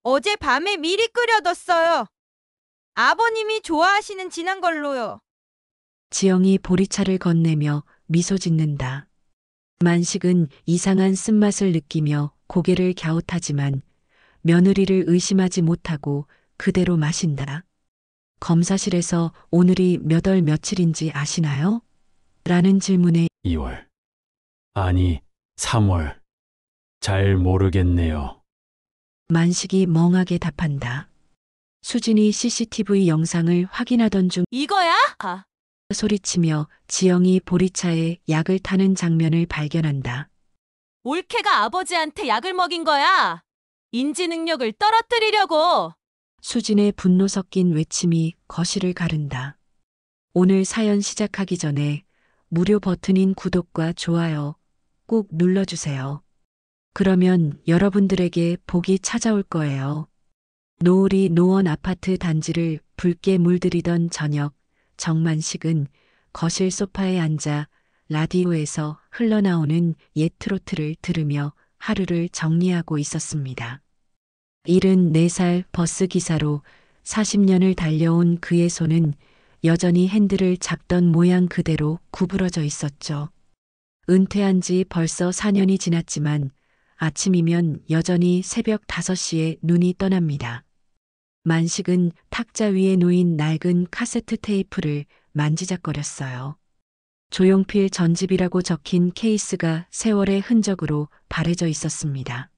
어제 밤에 미리 끓여뒀어요. 아버님이 좋아하시는 진한 걸로요. 지영이 보리차를 건네며 미소 짓는다. 만식은 이상한 쓴맛을 느끼며 고개를 갸웃하지만 며느리를 의심하지 못하고 그대로 마신다. 검사실에서 오늘이 몇 월 며칠인지 아시나요? 라는 질문에 2월. 아니, 3월. 잘 모르겠네요. 만식이 멍하게 답한다. 수진이 CCTV 영상을 확인하던 중 이거야? 아, 소리치며 지영이 보리차에 약을 타는 장면을 발견한다. 올케가 아버지한테 약을 먹인 거야. 인지 능력을 떨어뜨리려고. 수진의 분노 섞인 외침이 거실을 가른다. 오늘 사연 시작하기 전에 무료 버튼인 구독과 좋아요 꼭 눌러주세요. 그러면 여러분들에게 복이 찾아올 거예요. 노을이 노원 아파트 단지를 붉게 물들이던 저녁, 정만식은 거실 소파에 앉아 라디오에서 흘러나오는 옛 트로트를 들으며 하루를 정리하고 있었습니다. 74살 버스 기사로 40년을 달려온 그의 손은 여전히 핸들을 잡던 모양 그대로 구부러져 있었죠. 은퇴한 지 벌써 4년이 지났지만 아침이면 여전히 새벽 5시에 눈이 떠납니다. 만식은 탁자 위에 놓인 낡은 카세트 테이프를 만지작거렸어요. 조용필 전집이라고 적힌 케이스가 세월의 흔적으로 바래져 있었습니다.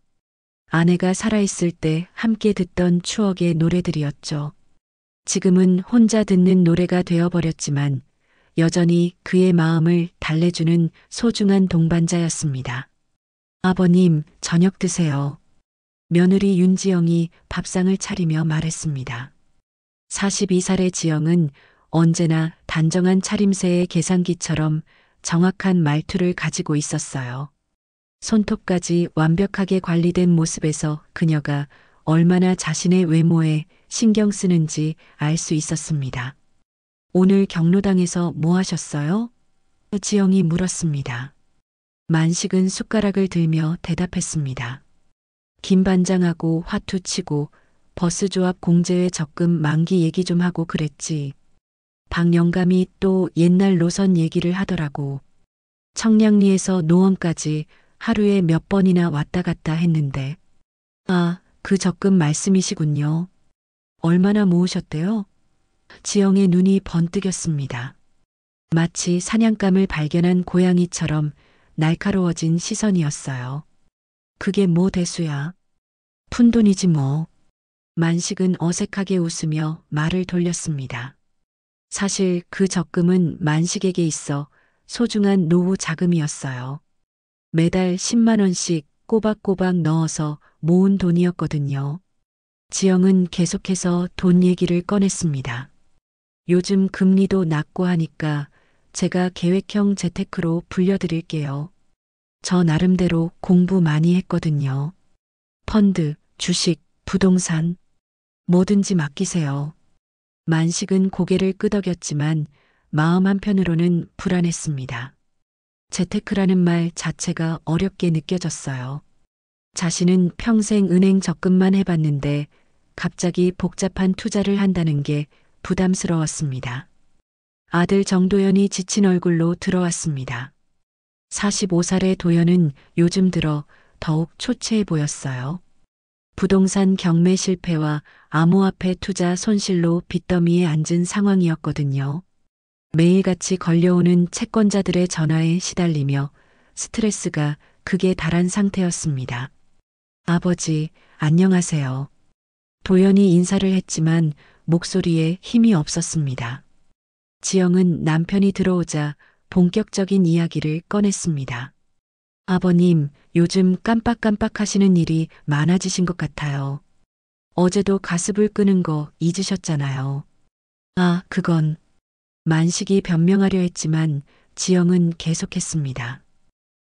아내가 살아있을 때 함께 듣던 추억의 노래들이었죠. 지금은 혼자 듣는 노래가 되어버렸지만 여전히 그의 마음을 달래주는 소중한 동반자였습니다. 아버님, 저녁 드세요. 며느리 윤지영이 밥상을 차리며 말했습니다. 42살의 지영은 언제나 단정한 차림새의 계산기처럼 정확한 말투를 가지고 있었어요. 손톱까지 완벽하게 관리된 모습에서 그녀가 얼마나 자신의 외모에 신경 쓰는지 알 수 있었습니다. 오늘 경로당에서 뭐 하셨어요? 지영이 물었습니다. 만식은 숟가락을 들며 대답했습니다. 김반장하고 화투 치고 버스 조합 공제회 적금 만기 얘기 좀 하고 그랬지. 박 영감이 또 옛날 노선 얘기를 하더라고. 청량리에서 노원까지 하루에 몇 번이나 왔다 갔다 했는데. 아, 그 적금 말씀이시군요. 얼마나 모으셨대요? 지영의 눈이 번뜩였습니다. 마치 사냥감을 발견한 고양이처럼 날카로워진 시선이었어요. 그게 뭐 대수야? 푼돈이지 뭐. 만식은 어색하게 웃으며 말을 돌렸습니다. 사실 그 적금은 만식에게 있어 소중한 노후 자금이었어요. 매달 10만 원씩 꼬박꼬박 넣어서 모은 돈이었거든요. 지영은 계속해서 돈 얘기를 꺼냈습니다. 요즘 금리도 낮고 하니까 제가 계획형 재테크로 불려드릴게요. 저 나름대로 공부 많이 했거든요. 펀드, 주식, 부동산, 뭐든지 맡기세요. 만식은 고개를 끄덕였지만 마음 한편으로는 불안했습니다. 재테크라는 말 자체가 어렵게 느껴졌어요. 자신은 평생 은행 적금만 해봤는데 갑자기 복잡한 투자를 한다는 게 부담스러웠습니다. 아들 정도연이 지친 얼굴로 들어왔습니다. 45살의 도연은 요즘 들어 더욱 초췌해 보였어요. 부동산 경매 실패와 암호화폐 투자 손실로 빚더미에 앉은 상황이었거든요. 매일같이 걸려오는 채권자들의 전화에 시달리며 스트레스가 극에 달한 상태였습니다. 아버지, 안녕하세요. 도연이 인사를 했지만 목소리에 힘이 없었습니다. 지영은 남편이 들어오자 본격적인 이야기를 꺼냈습니다. 아버님, 요즘 깜빡깜빡 하시는 일이 많아지신 것 같아요. 어제도 가습을 끄는 거 잊으셨잖아요. 아, 그건. 만식이 변명하려 했지만 지영은 계속했습니다.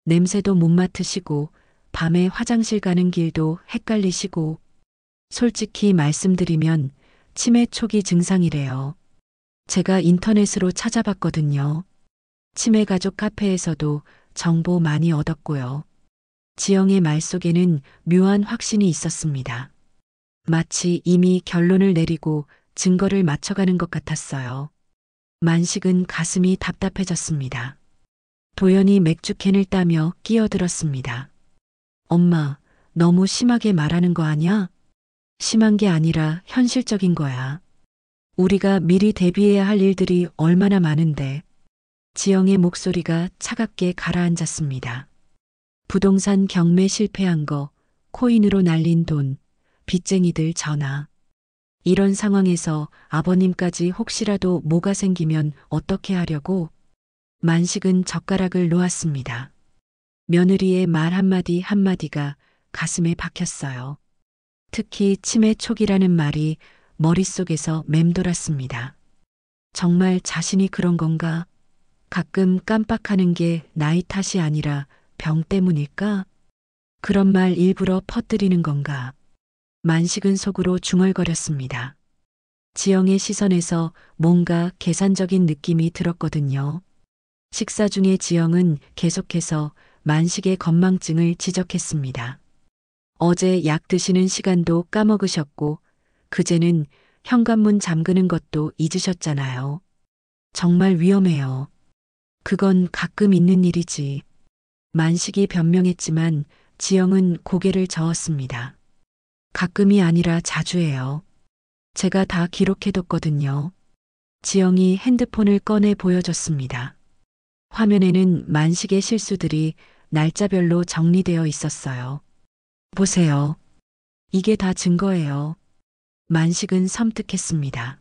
냄새도 못 맡으시고 밤에 화장실 가는 길도 헷갈리시고 솔직히 말씀드리면 치매 초기 증상이래요. 제가 인터넷으로 찾아봤거든요. 치매 가족 카페에서도 정보 많이 얻었고요. 지영의 말 속에는 묘한 확신이 있었습니다. 마치 이미 결론을 내리고 증거를 맞춰가는 것 같았어요. 만식은 가슴이 답답해졌습니다. 도연이 맥주캔을 따며 끼어들었습니다. 엄마, 너무 심하게 말하는 거 아니야? 심한 게 아니라 현실적인 거야. 우리가 미리 대비해야 할 일들이 얼마나 많은데. 지영의 목소리가 차갑게 가라앉았습니다. 부동산 경매 실패한 거, 코인으로 날린 돈, 빚쟁이들 전화. 이런 상황에서 아버님까지 혹시라도 뭐가 생기면 어떻게 하려고? 만식은 젓가락을 놓았습니다. 며느리의 말 한마디 한마디가 가슴에 박혔어요. 특히 치매 초기라는 말이 머릿속에서 맴돌았습니다. 정말 자신이 그런 건가? 가끔 깜빡하는 게 나이 탓이 아니라 병 때문일까? 그런 말 일부러 퍼뜨리는 건가? 만식은 속으로 중얼거렸습니다. 지영의 시선에서 뭔가 계산적인 느낌이 들었거든요. 식사 중에 지영은 계속해서 만식의 건망증을 지적했습니다. 어제 약 드시는 시간도 까먹으셨고, 그제는 현관문 잠그는 것도 잊으셨잖아요. 정말 위험해요. 그건 가끔 있는 일이지. 만식이 변명했지만 지영은 고개를 저었습니다. 가끔이 아니라 자주예요. 제가 다 기록해뒀거든요. 지영이 핸드폰을 꺼내 보여줬습니다. 화면에는 만식의 실수들이 날짜별로 정리되어 있었어요. 보세요. 이게 다 증거예요. 만식은 섬뜩했습니다.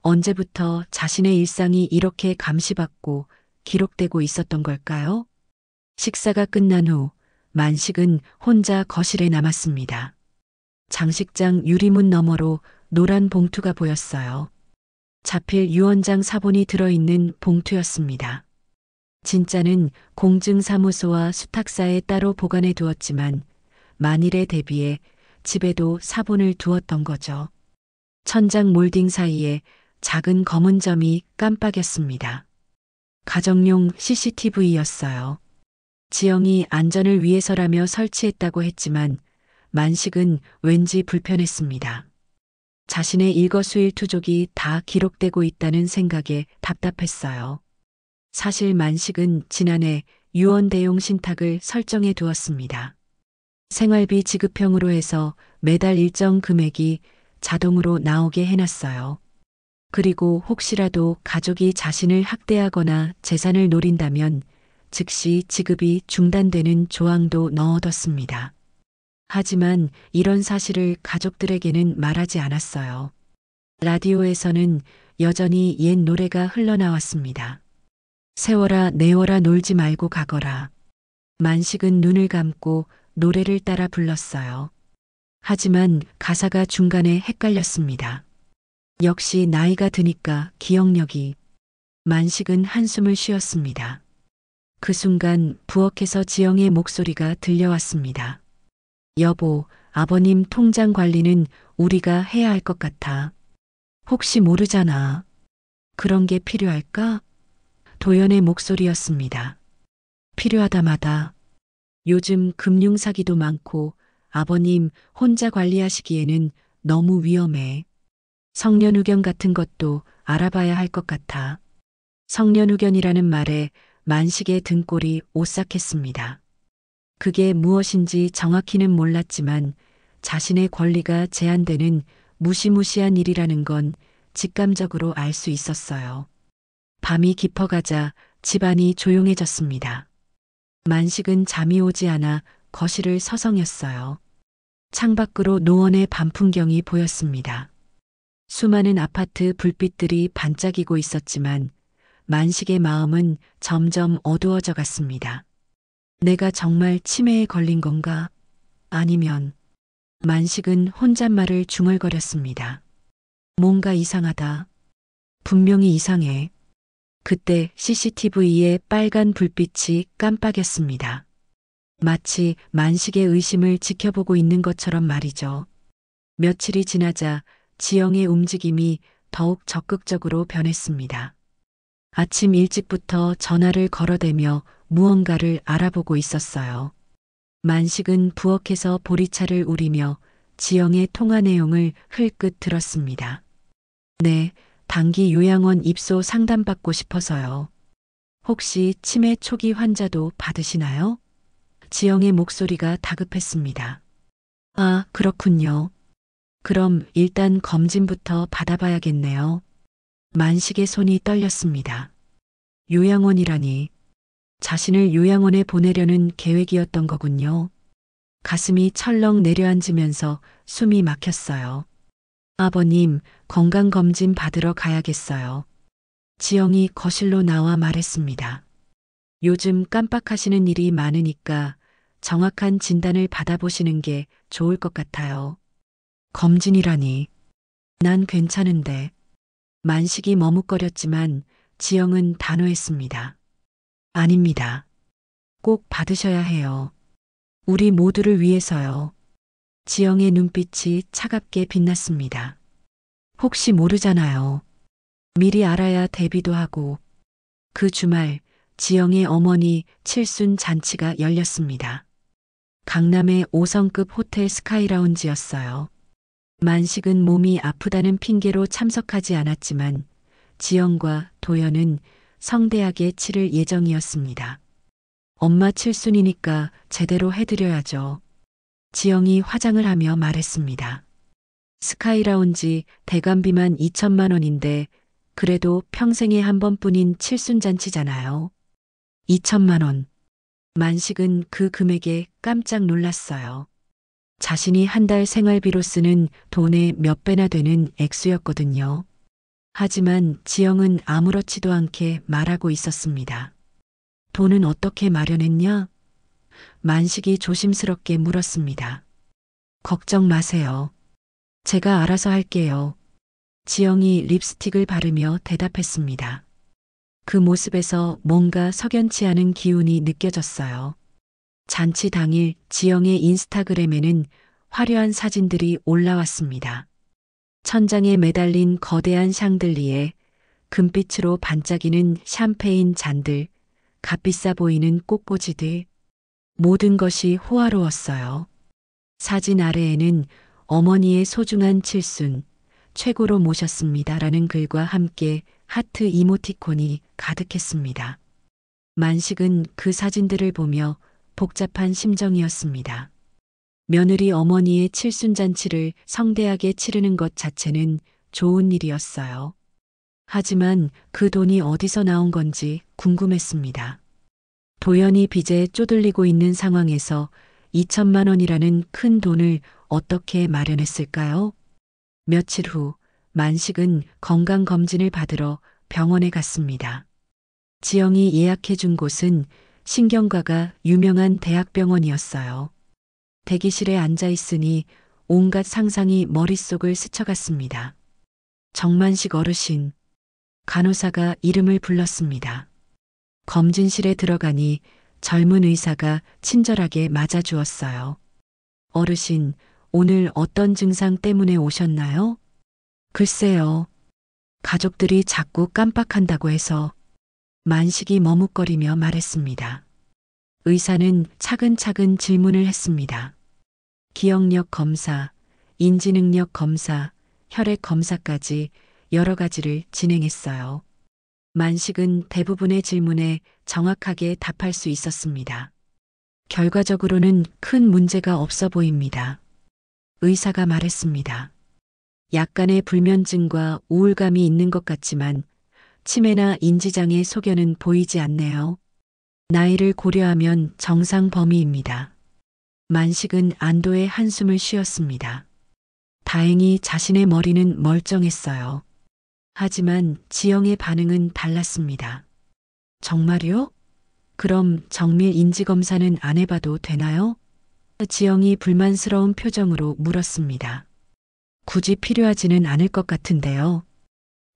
언제부터 자신의 일상이 이렇게 감시받고 기록되고 있었던 걸까요? 식사가 끝난 후 만식은 혼자 거실에 남았습니다. 장식장 유리문 너머로 노란 봉투가 보였어요. 자필 유언장 사본이 들어있는 봉투였습니다. 진짜는 공증사무소와 수탁사에 따로 보관해 두었지만 만일에 대비해 집에도 사본을 두었던 거죠. 천장 몰딩 사이에 작은 검은 점이 깜빡였습니다. 가정용 CCTV였어요. 지영이 안전을 위해서라며 설치했다고 했지만 만식은 왠지 불편했습니다. 자신의 일거수일투족이 다 기록되고 있다는 생각에 답답했어요. 사실 만식은 지난해 유언 대용 신탁을 설정해 두었습니다. 생활비 지급형으로 해서 매달 일정 금액이 자동으로 나오게 해놨어요. 그리고 혹시라도 가족이 자신을 학대하거나 재산을 노린다면 즉시 지급이 중단되는 조항도 넣어뒀습니다. 하지만 이런 사실을 가족들에게는 말하지 않았어요. 라디오에서는 여전히 옛 노래가 흘러나왔습니다. 세워라 내워라 놀지 말고 가거라. 만식은 눈을 감고 노래를 따라 불렀어요. 하지만 가사가 중간에 헷갈렸습니다. 역시 나이가 드니까 기억력이. 만식은 한숨을 쉬었습니다. 그 순간 부엌에서 지영의 목소리가 들려왔습니다. 여보, 아버님 통장 관리는 우리가 해야 할 것 같아. 혹시 모르잖아. 그런 게 필요할까? 도연의 목소리였습니다. 필요하다마다. 요즘 금융사기도 많고 아버님 혼자 관리하시기에는 너무 위험해. 성년후견 같은 것도 알아봐야 할 것 같아. 성년후견이라는 말에 만식의 등골이 오싹했습니다. 그게 무엇인지 정확히는 몰랐지만 자신의 권리가 제한되는 무시무시한 일이라는 건 직감적으로 알 수 있었어요. 밤이 깊어가자 집안이 조용해졌습니다. 만식은 잠이 오지 않아 거실을 서성였어요. 창밖으로 노원의 밤 풍경이 보였습니다. 수많은 아파트 불빛들이 반짝이고 있었지만 만식의 마음은 점점 어두워져 갔습니다. 내가 정말 치매에 걸린 건가? 아니면 만식은 혼잣말을 중얼거렸습니다. 뭔가 이상하다. 분명히 이상해. 그때 CCTV의 빨간 불빛이 깜빡였습니다. 마치 만식의 의심을 지켜보고 있는 것처럼 말이죠. 며칠이 지나자 지영의 움직임이 더욱 적극적으로 변했습니다. 아침 일찍부터 전화를 걸어대며 무언가를 알아보고 있었어요. 만식은 부엌에서 보리차를 우리며 지영의 통화 내용을 흘끗 들었습니다. 네, 단기 요양원 입소 상담받고 싶어서요. 혹시 치매 초기 환자도 받으시나요? 지영의 목소리가 다급했습니다. 아, 그렇군요. 그럼 일단 검진부터 받아봐야겠네요. 만식의 손이 떨렸습니다. 요양원이라니. 자신을 요양원에 보내려는 계획이었던 거군요. 가슴이 철렁 내려앉으면서 숨이 막혔어요. 아버님, 건강검진 받으러 가야겠어요. 지영이 거실로 나와 말했습니다. 요즘 깜빡하시는 일이 많으니까 정확한 진단을 받아보시는 게 좋을 것 같아요. 검진이라니. 난 괜찮은데. 만식이 머뭇거렸지만 지영은 단호했습니다. 아닙니다. 꼭 받으셔야 해요. 우리 모두를 위해서요. 지영의 눈빛이 차갑게 빛났습니다. 혹시 모르잖아요. 미리 알아야 대비도 하고. 그 주말 지영의 어머니 칠순 잔치가 열렸습니다. 강남의 5성급 호텔 스카이라운지였어요. 만식은 몸이 아프다는 핑계로 참석하지 않았지만 지영과 도연은 성대하게 치를 예정이었습니다. 엄마 칠순이니까 제대로 해드려야죠. 지영이 화장을 하며 말했습니다. 스카이라운지 대관비만 2천만 원인데 그래도 평생에 한 번뿐인 칠순잔치잖아요. 2천만 원. 만식은 그 금액에 깜짝 놀랐어요. 자신이 한 달 생활비로 쓰는 돈의 몇 배나 되는 액수였거든요. 하지만 지영은 아무렇지도 않게 말하고 있었습니다. 돈은 어떻게 마련했냐? 만식이 조심스럽게 물었습니다. 걱정 마세요. 제가 알아서 할게요. 지영이 립스틱을 바르며 대답했습니다. 그 모습에서 뭔가 석연치 않은 기운이 느껴졌어요. 잔치 당일 지영의 인스타그램에는 화려한 사진들이 올라왔습니다. 천장에 매달린 거대한 샹들리에 금빛으로 반짝이는 샴페인 잔들, 값비싸 보이는 꽃꽂이들, 모든 것이 호화로웠어요. 사진 아래에는 어머니의 소중한 칠순, 최고로 모셨습니다라는 글과 함께 하트 이모티콘이 가득했습니다. 만식은 그 사진들을 보며 복잡한 심정이었습니다. 며느리 어머니의 칠순잔치를 성대하게 치르는 것 자체는 좋은 일이었어요. 하지만 그 돈이 어디서 나온 건지 궁금했습니다. 도연이 빚에 쪼들리고 있는 상황에서 2천만 원이라는 큰 돈을 어떻게 마련했을까요? 며칠 후 만식은 건강검진을 받으러 병원에 갔습니다. 지영이 예약해준 곳은 신경과가 유명한 대학병원이었어요. 대기실에 앉아 있으니 온갖 상상이 머릿속을 스쳐갔습니다. 정만식 어르신, 간호사가 이름을 불렀습니다. 검진실에 들어가니 젊은 의사가 친절하게 맞아주었어요. 어르신, 오늘 어떤 증상 때문에 오셨나요? 글쎄요. 가족들이 자꾸 깜빡한다고 해서. 만식이 머뭇거리며 말했습니다. 의사는 차근차근 질문을 했습니다. 기억력 검사, 인지능력 검사, 혈액 검사까지 여러 가지를 진행했어요. 만식은 대부분의 질문에 정확하게 답할 수 있었습니다. 결과적으로는 큰 문제가 없어 보입니다. 의사가 말했습니다. 약간의 불면증과 우울감이 있는 것 같지만 치매나 인지장애 소견은 보이지 않네요. 나이를 고려하면 정상 범위입니다. 만식은 안도의 한숨을 쉬었습니다. 다행히 자신의 머리는 멀쩡했어요. 하지만 지영의 반응은 달랐습니다. 정말요? 그럼 정밀 인지검사는 안 해봐도 되나요? 지영이 불만스러운 표정으로 물었습니다. 굳이 필요하지는 않을 것 같은데요.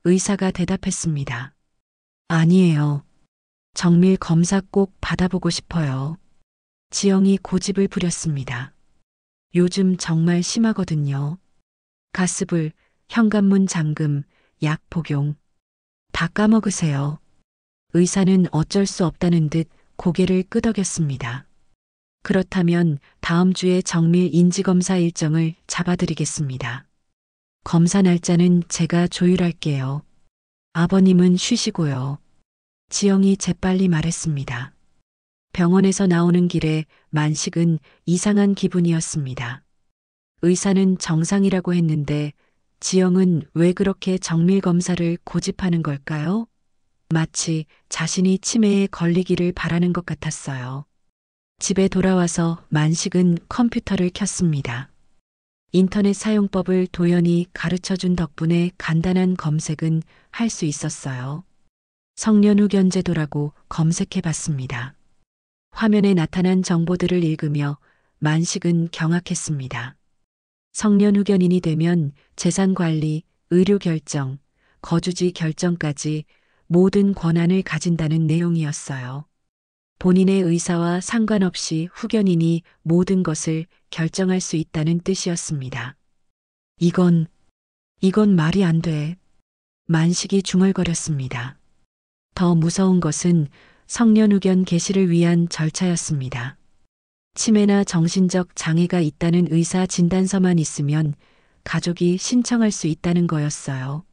의사가 대답했습니다. 아니에요. 정밀 검사 꼭 받아보고 싶어요. 지영이 고집을 부렸습니다. 요즘 정말 심하거든요. 가스불, 현관문 잠금, 약 복용. 다 까먹으세요. 의사는 어쩔 수 없다는 듯 고개를 끄덕였습니다. 그렇다면 다음 주에 정밀 인지검사 일정을 잡아드리겠습니다. 검사 날짜는 제가 조율할게요. 아버님은 쉬시고요. 지영이 재빨리 말했습니다. 병원에서 나오는 길에 만식은 이상한 기분이었습니다. 의사는 정상이라고 했는데 지영은 왜 그렇게 정밀 검사를 고집하는 걸까요? 마치 자신이 치매에 걸리기를 바라는 것 같았어요. 집에 돌아와서 만식은 컴퓨터를 켰습니다. 인터넷 사용법을 도연히 가르쳐준 덕분에 간단한 검색은 할 수 있었어요. 성년후견제도라고 검색해 봤습니다. 화면에 나타난 정보들을 읽으며 만식은 경악했습니다. 성년후견인이 되면 재산관리, 의료결정, 거주지 결정까지 모든 권한을 가진다는 내용이었어요. 본인의 의사와 상관없이 후견인이 모든 것을 결정할 수 있다는 뜻이었습니다. 이건 말이 안 돼. 만식이 중얼거렸습니다. 더 무서운 것은 성년후견 개시를 위한 절차였습니다. 치매나 정신적 장애가 있다는 의사 진단서만 있으면 가족이 신청할 수 있다는 거였어요.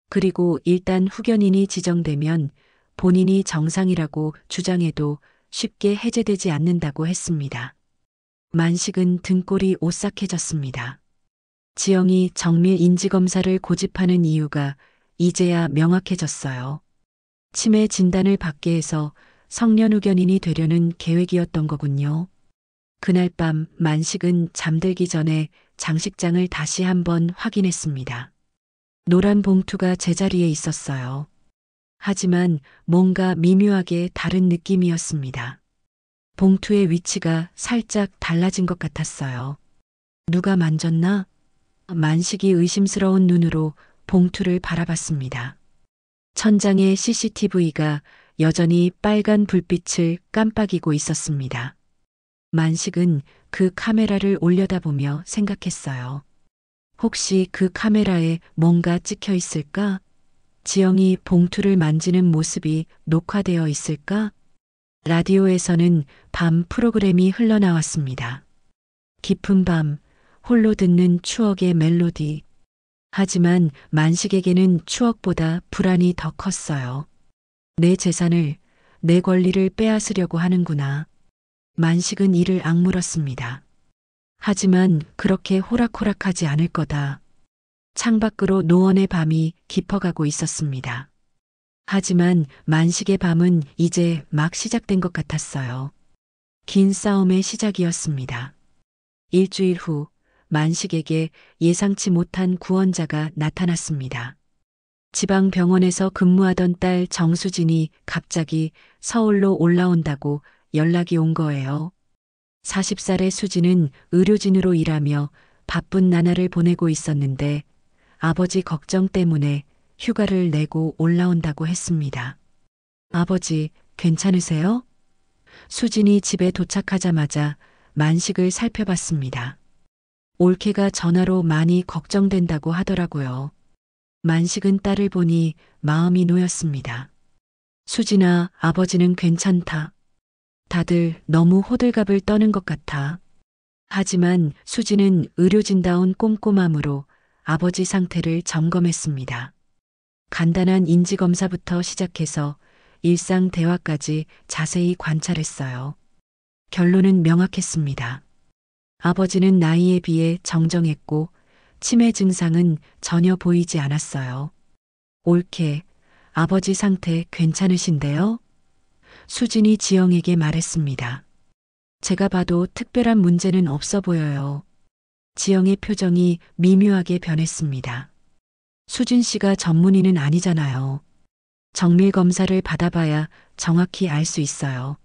그리고 일단 후견인이 지정되면 본인이 정상이라고 주장해도 쉽게 해제되지 않는다고 했습니다. 만식은 등골이 오싹해졌습니다. 지영이 정밀 인지검사를 고집하는 이유가 이제야 명확해졌어요. 치매 진단을 받게 해서 성년후견인이 되려는 계획이었던 거군요. 그날 밤 만식은 잠들기 전에 장식장을 다시 한번 확인했습니다. 노란 봉투가 제자리에 있었어요. 하지만 뭔가 미묘하게 다른 느낌이었습니다. 봉투의 위치가 살짝 달라진 것 같았어요. 누가 만졌나? 만식이 의심스러운 눈으로 봉투를 바라봤습니다. 천장에 CCTV가 여전히 빨간 불빛을 깜빡이고 있었습니다. 만식은 그 카메라를 올려다보며 생각했어요. 혹시 그 카메라에 뭔가 찍혀 있을까? 지영이 봉투를 만지는 모습이 녹화되어 있을까? 라디오에서는 밤 프로그램이 흘러나왔습니다. 깊은 밤, 홀로 듣는 추억의 멜로디. 하지만 만식에게는 추억보다 불안이 더 컸어요. 내 재산을, 내 권리를 빼앗으려고 하는구나. 만식은 이를 악물었습니다. 하지만 그렇게 호락호락하지 않을 거다. 창밖으로 노원의 밤이 깊어가고 있었습니다. 하지만 만식의 밤은 이제 막 시작된 것 같았어요. 긴 싸움의 시작이었습니다. 일주일 후 만식에게 예상치 못한 구원자가 나타났습니다. 지방병원에서 근무하던 딸 정수진이 갑자기 서울로 올라온다고 연락이 온 거예요. 40살의 수진은 의료진으로 일하며 바쁜 나날을 보내고 있었는데 아버지 걱정 때문에 휴가를 내고 올라온다고 했습니다. 아버지, 괜찮으세요? 수진이 집에 도착하자마자 만식을 살펴봤습니다. 올케가 전화로 많이 걱정된다고 하더라고요. 만식은 딸을 보니 마음이 놓였습니다. 수진아, 아버지는 괜찮다. 다들 너무 호들갑을 떠는 것 같아. 하지만 수진은 의료진다운 꼼꼼함으로 아버지 상태를 점검했습니다. 간단한 인지검사부터 시작해서 일상 대화까지 자세히 관찰했어요. 결론은 명확했습니다. 아버지는 나이에 비해 정정했고 치매 증상은 전혀 보이지 않았어요. 올케, 아버지 상태 괜찮으신데요? 수진이 지영에게 말했습니다. 제가 봐도 특별한 문제는 없어 보여요. 지영의 표정이 미묘하게 변했습니다. 수진 씨가 전문의는 아니잖아요. 정밀 검사를 받아봐야 정확히 알 수 있어요.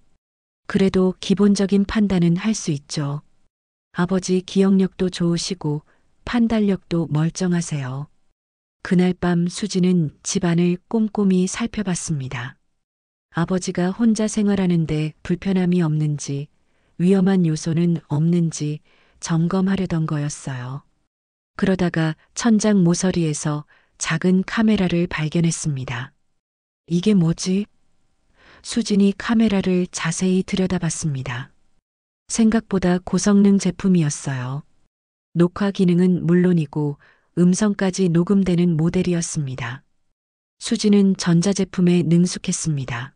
그래도 기본적인 판단은 할 수 있죠. 아버지 기억력도 좋으시고 판단력도 멀쩡하세요. 그날 밤 수진은 집안을 꼼꼼히 살펴봤습니다. 아버지가 혼자 생활하는데 불편함이 없는지, 위험한 요소는 없는지 점검하려던 거였어요. 그러다가 천장 모서리에서 작은 카메라를 발견했습니다. 이게 뭐지? 수진이 카메라를 자세히 들여다봤습니다. 생각보다 고성능 제품이었어요. 녹화 기능은 물론이고 음성까지 녹음되는 모델이었습니다. 수지는 전자제품에 능숙했습니다.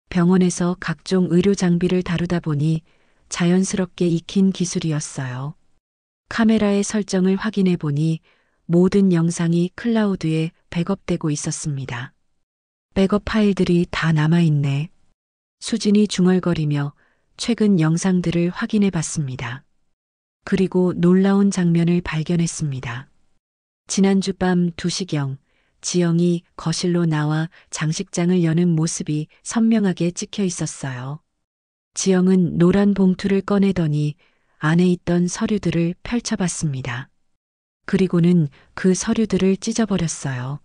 병원에서 각종 의료 장비를 다루다 보니 자연스럽게 익힌 기술이었어요. 카메라의 설정을 확인해 보니 모든 영상이 클라우드에 백업되고 있었습니다. 백업 파일들이 다 남아있네. 수진이 중얼거리며 최근 영상들을 확인해 봤습니다. 그리고 놀라운 장면을 발견했습니다. 지난주 밤 2시경 지영이 거실로 나와 장식장을 여는 모습이 선명하게 찍혀 있었어요. 지영은 노란 봉투를 꺼내더니 안에 있던 서류들을 펼쳐봤습니다. 그리고는 그 서류들을 찢어버렸어요.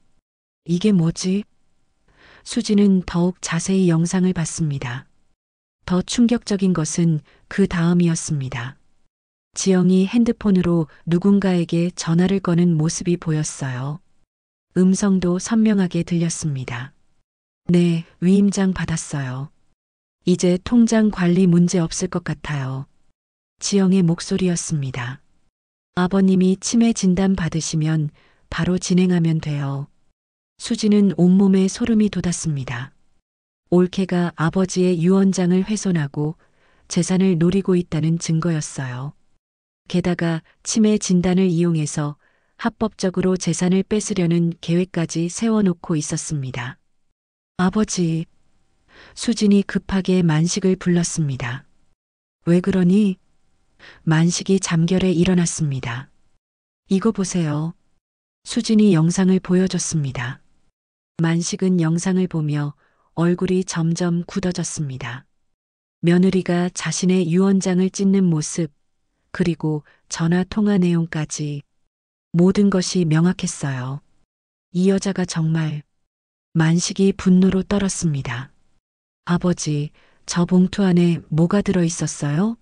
이게 뭐지? 수지는 더욱 자세히 영상을 봤습니다. 더 충격적인 것은 그 다음이었습니다. 지영이 핸드폰으로 누군가에게 전화를 거는 모습이 보였어요. 음성도 선명하게 들렸습니다. 네, 위임장 받았어요. 이제 통장 관리 문제 없을 것 같아요. 지영의 목소리였습니다. 아버님이 치매 진단 받으시면 바로 진행하면 돼요. 수지는 온몸에 소름이 돋았습니다. 올케가 아버지의 유언장을 훼손하고 재산을 노리고 있다는 증거였어요. 게다가 치매 진단을 이용해서 합법적으로 재산을 뺏으려는 계획까지 세워놓고 있었습니다. 아버지, 수진이 급하게 만식을 불렀습니다. 왜 그러니? 만식이 잠결에 일어났습니다. 이거 보세요. 수진이 영상을 보여줬습니다. 만식은 영상을 보며 얼굴이 점점 굳어졌습니다. 며느리가 자신의 유언장을 찢는 모습, 그리고 전화 통화 내용까지 모든 것이 명확했어요. 이 여자가 정말. 만식이 분노로 떨었습니다. 아버지, 저 봉투 안에 뭐가 들어 있었어요?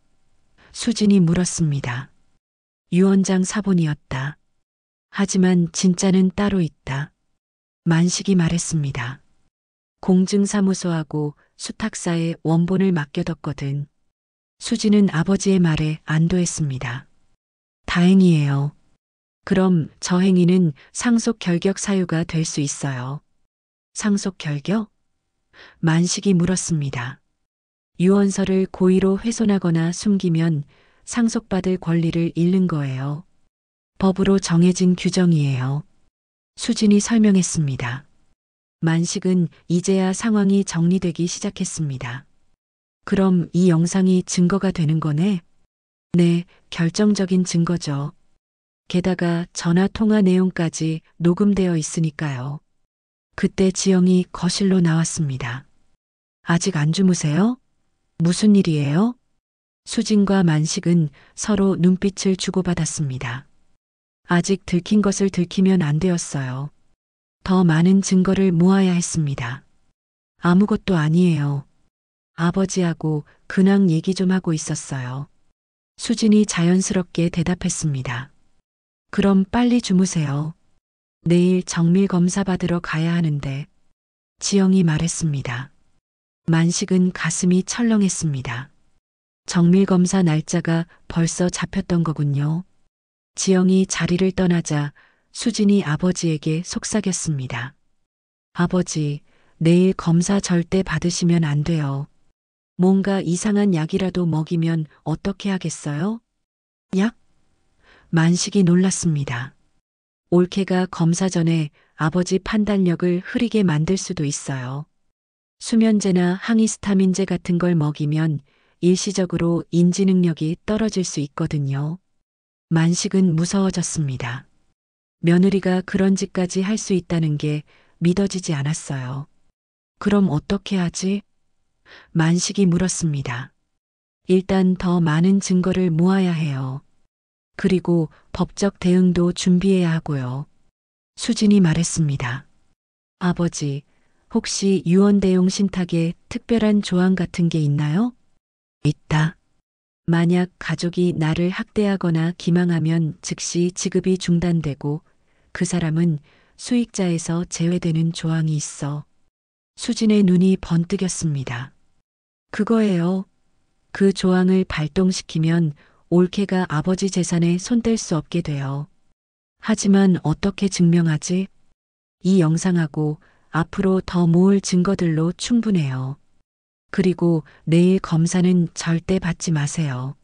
수진이 물었습니다. 유언장 사본이었다. 하지만 진짜는 따로 있다. 만식이 말했습니다. 공증사무소하고 수탁사에 원본을 맡겨뒀거든. 수지는 아버지의 말에 안도했습니다. 다행이에요. 그럼 저 행위는 상속 결격 사유가 될 수 있어요. 상속 결격? 만식이 물었습니다. 유언서를 고의로 훼손하거나 숨기면 상속받을 권리를 잃는 거예요. 법으로 정해진 규정이에요. 수진이 설명했습니다. 만식은 이제야 상황이 정리되기 시작했습니다. 그럼 이 영상이 증거가 되는 거네? 네, 결정적인 증거죠. 게다가 전화 통화 내용까지 녹음되어 있으니까요. 그때 지영이 거실로 나왔습니다. 아직 안 주무세요? 무슨 일이에요? 수진과 만식은 서로 눈빛을 주고받았습니다. 아직 들킨 것을 들키면 안 되었어요. 더 많은 증거를 모아야 했습니다. 아무것도 아니에요. 아버지하고 근황 얘기 좀 하고 있었어요. 수진이 자연스럽게 대답했습니다. 그럼 빨리 주무세요. 내일 정밀 검사 받으러 가야 하는데. 지영이 말했습니다. 만식은 가슴이 철렁했습니다. 정밀 검사 날짜가 벌써 잡혔던 거군요. 지영이 자리를 떠나자 수진이 아버지에게 속삭였습니다. 아버지, 내일 검사 절대 받으시면 안 돼요. 뭔가 이상한 약이라도 먹이면 어떻게 하겠어요? 약? 만식이 놀랐습니다. 올케가 검사 전에 아버지 판단력을 흐리게 만들 수도 있어요. 수면제나 항히스타민제 같은 걸 먹이면 일시적으로 인지 능력이 떨어질 수 있거든요. 만식은 무서워졌습니다. 며느리가 그런 짓까지 할 수 있다는 게 믿어지지 않았어요. 그럼 어떻게 하지? 만식이 물었습니다. 일단 더 많은 증거를 모아야 해요. 그리고 법적 대응도 준비해야 하고요. 수진이 말했습니다. 아버지, 혹시 유언대용 신탁에 특별한 조항 같은 게 있나요? 있다. 만약 가족이 나를 학대하거나 기망하면 즉시 지급이 중단되고 그 사람은 수익자에서 제외되는 조항이 있어. 수진의 눈이 번뜩였습니다. 그거예요. 그 조항을 발동시키면 올케가 아버지 재산에 손댈 수 없게 돼요. 하지만 어떻게 증명하지? 이 영상하고 앞으로 더 모을 증거들로 충분해요. 그리고 내일 검사는 절대 받지 마세요.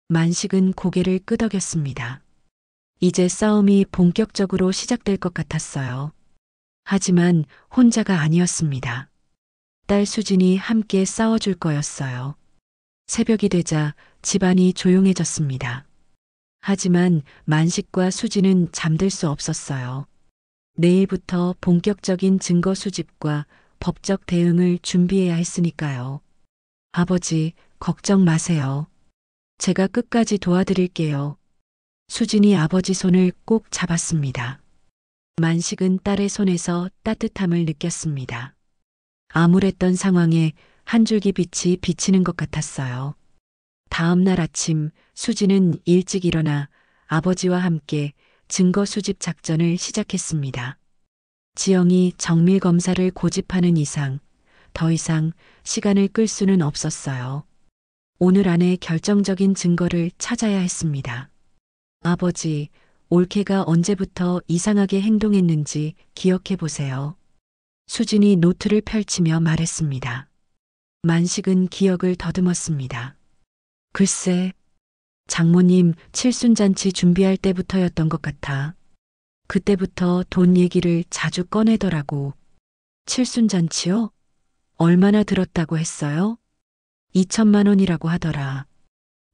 만식은 고개를 끄덕였습니다. 이제 싸움이 본격적으로 시작될 것 같았어요. 하지만 혼자가 아니었습니다. 딸 수진이 함께 싸워줄 거였어요. 새벽이 되자 집안이 조용해졌습니다. 하지만 만식과 수진은 잠들 수 없었어요. 내일부터 본격적인 증거 수집과 법적 대응을 준비해야 했으니까요. 아버지, 걱정 마세요. 제가 끝까지 도와드릴게요. 수진이 아버지 손을 꼭 잡았습니다. 만식은 딸의 손에서 따뜻함을 느꼈습니다. 암울했던 상황에 한 줄기 빛이 비치는 것 같았어요. 다음 날 아침 수진은 일찍 일어나 아버지와 함께 증거 수집 작전을 시작했습니다. 지영이 정밀 검사를 고집하는 이상 더 이상 시간을 끌 수는 없었어요. 오늘 안에 결정적인 증거를 찾아야 했습니다. 아버지, 올케가 언제부터 이상하게 행동했는지 기억해 보세요. 수진이 노트를 펼치며 말했습니다. 만식은 기억을 더듬었습니다. 글쎄, 장모님 칠순잔치 준비할 때부터였던 것 같아. 그때부터 돈 얘기를 자주 꺼내더라고. 칠순잔치요? 얼마나 들었다고 했어요? 2천만 원이라고 하더라.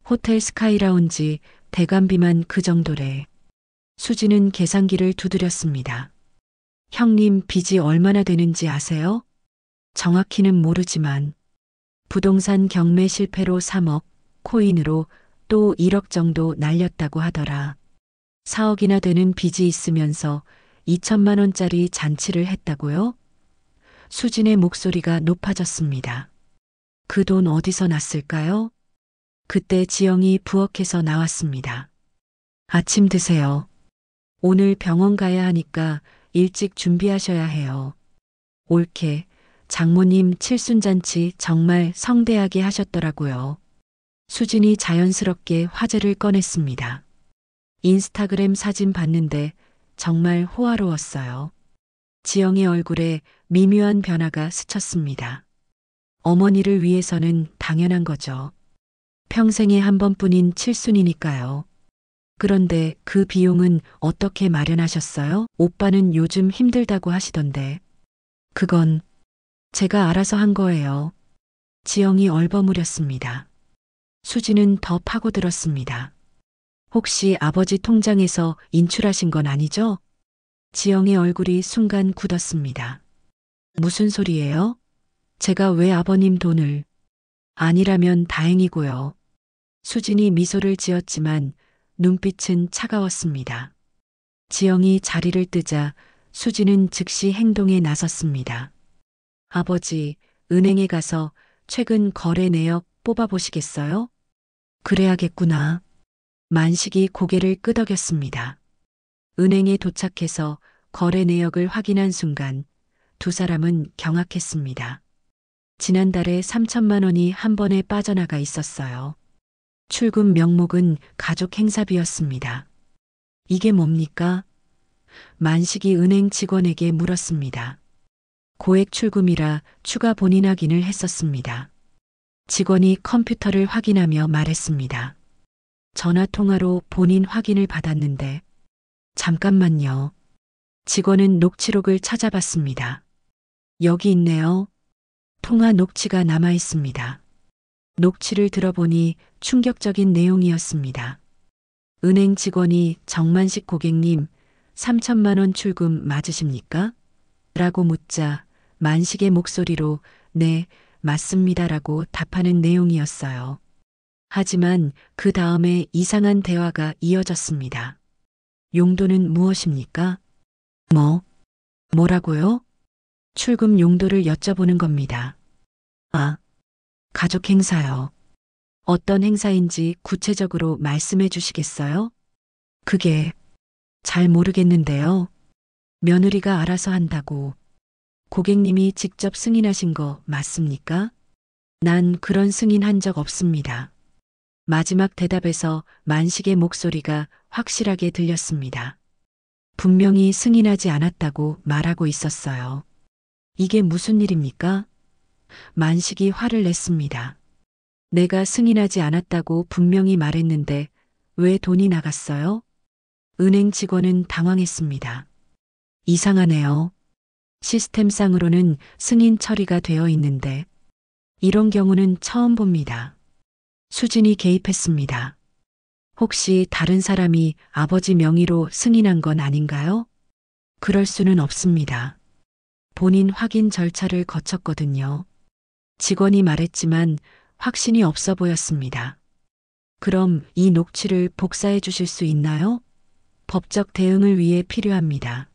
호텔 스카이라운지 대관비만 그 정도래. 수지는 계산기를 두드렸습니다. 형님 빚이 얼마나 되는지 아세요? 정확히는 모르지만 부동산 경매 실패로 3억, 코인으로 또 1억 정도 날렸다고 하더라. 4억이나 되는 빚이 있으면서 2천만 원짜리 잔치를 했다고요? 수진의 목소리가 높아졌습니다. 그 돈 어디서 났을까요? 그때 지영이 부엌에서 나왔습니다. 아침 드세요. 오늘 병원 가야 하니까 일찍 준비하셔야 해요. 올케, 장모님 칠순잔치 정말 성대하게 하셨더라고요. 수진이 자연스럽게 화제를 꺼냈습니다. 인스타그램 사진 봤는데 정말 호화로웠어요. 지영의 얼굴에 미묘한 변화가 스쳤습니다. 어머니를 위해서는 당연한 거죠. 평생에 한 번뿐인 칠순이니까요. 그런데 그 비용은 어떻게 마련하셨어요? 오빠는 요즘 힘들다고 하시던데. 그건 제가 알아서 한 거예요. 지영이 얼버무렸습니다. 수지는 더 파고들었습니다. 혹시 아버지 통장에서 인출하신 건 아니죠? 지영의 얼굴이 순간 굳었습니다. 무슨 소리예요? 제가 왜 아버님 돈을... 아니라면 다행이고요. 수진이 미소를 지었지만 눈빛은 차가웠습니다. 지영이 자리를 뜨자 수진은 즉시 행동에 나섰습니다. 아버지, 은행에 가서 최근 거래 내역 뽑아보시겠어요? 그래야겠구나. 만식이 고개를 끄덕였습니다. 은행에 도착해서 거래 내역을 확인한 순간 두 사람은 경악했습니다. 지난달에 3천만 원이 한 번에 빠져나가 있었어요. 출금 명목은 가족 행사비였습니다. 이게 뭡니까? 만식이 은행 직원에게 물었습니다. 고액 출금이라 추가 본인 확인을 했었습니다. 직원이 컴퓨터를 확인하며 말했습니다. 전화 통화로 본인 확인을 받았는데 잠깐만요. 직원은 녹취록을 찾아봤습니다. 여기 있네요. 통화 녹취가 남아 있습니다. 녹취를 들어보니 충격적인 내용이었습니다. 은행 직원이 정만식 고객님 3천만 원 출금 맞으십니까? 라고 묻자 만식의 목소리로 네, 맞습니다라고 답하는 내용이었어요. 하지만 그 다음에 이상한 대화가 이어졌습니다. 용도는 무엇입니까? 뭐라고요? 출금 용도를 여쭤보는 겁니다. 아, 가족 행사요. 어떤 행사인지 구체적으로 말씀해 주시겠어요? 그게 잘 모르겠는데요. 며느리가 알아서 한다고. 고객님이 직접 승인하신 거 맞습니까? 난 그런 승인한 적 없습니다. 마지막 대답에서 만식의 목소리가 확실하게 들렸습니다. 분명히 승인하지 않았다고 말하고 있었어요. 이게 무슨 일입니까? 만식이 화를 냈습니다. 내가 승인하지 않았다고 분명히 말했는데 왜 돈이 나갔어요? 은행 직원은 당황했습니다. 이상하네요. 시스템상으로는 승인 처리가 되어 있는데 이런 경우는 처음 봅니다. 수진이 개입했습니다. 혹시 다른 사람이 아버지 명의로 승인한 건 아닌가요? 그럴 수는 없습니다. 본인 확인 절차를 거쳤거든요. 직원이 말했지만 확신이 없어 보였습니다. 그럼 이 녹취를 복사해 주실 수 있나요? 법적 대응을 위해 필요합니다.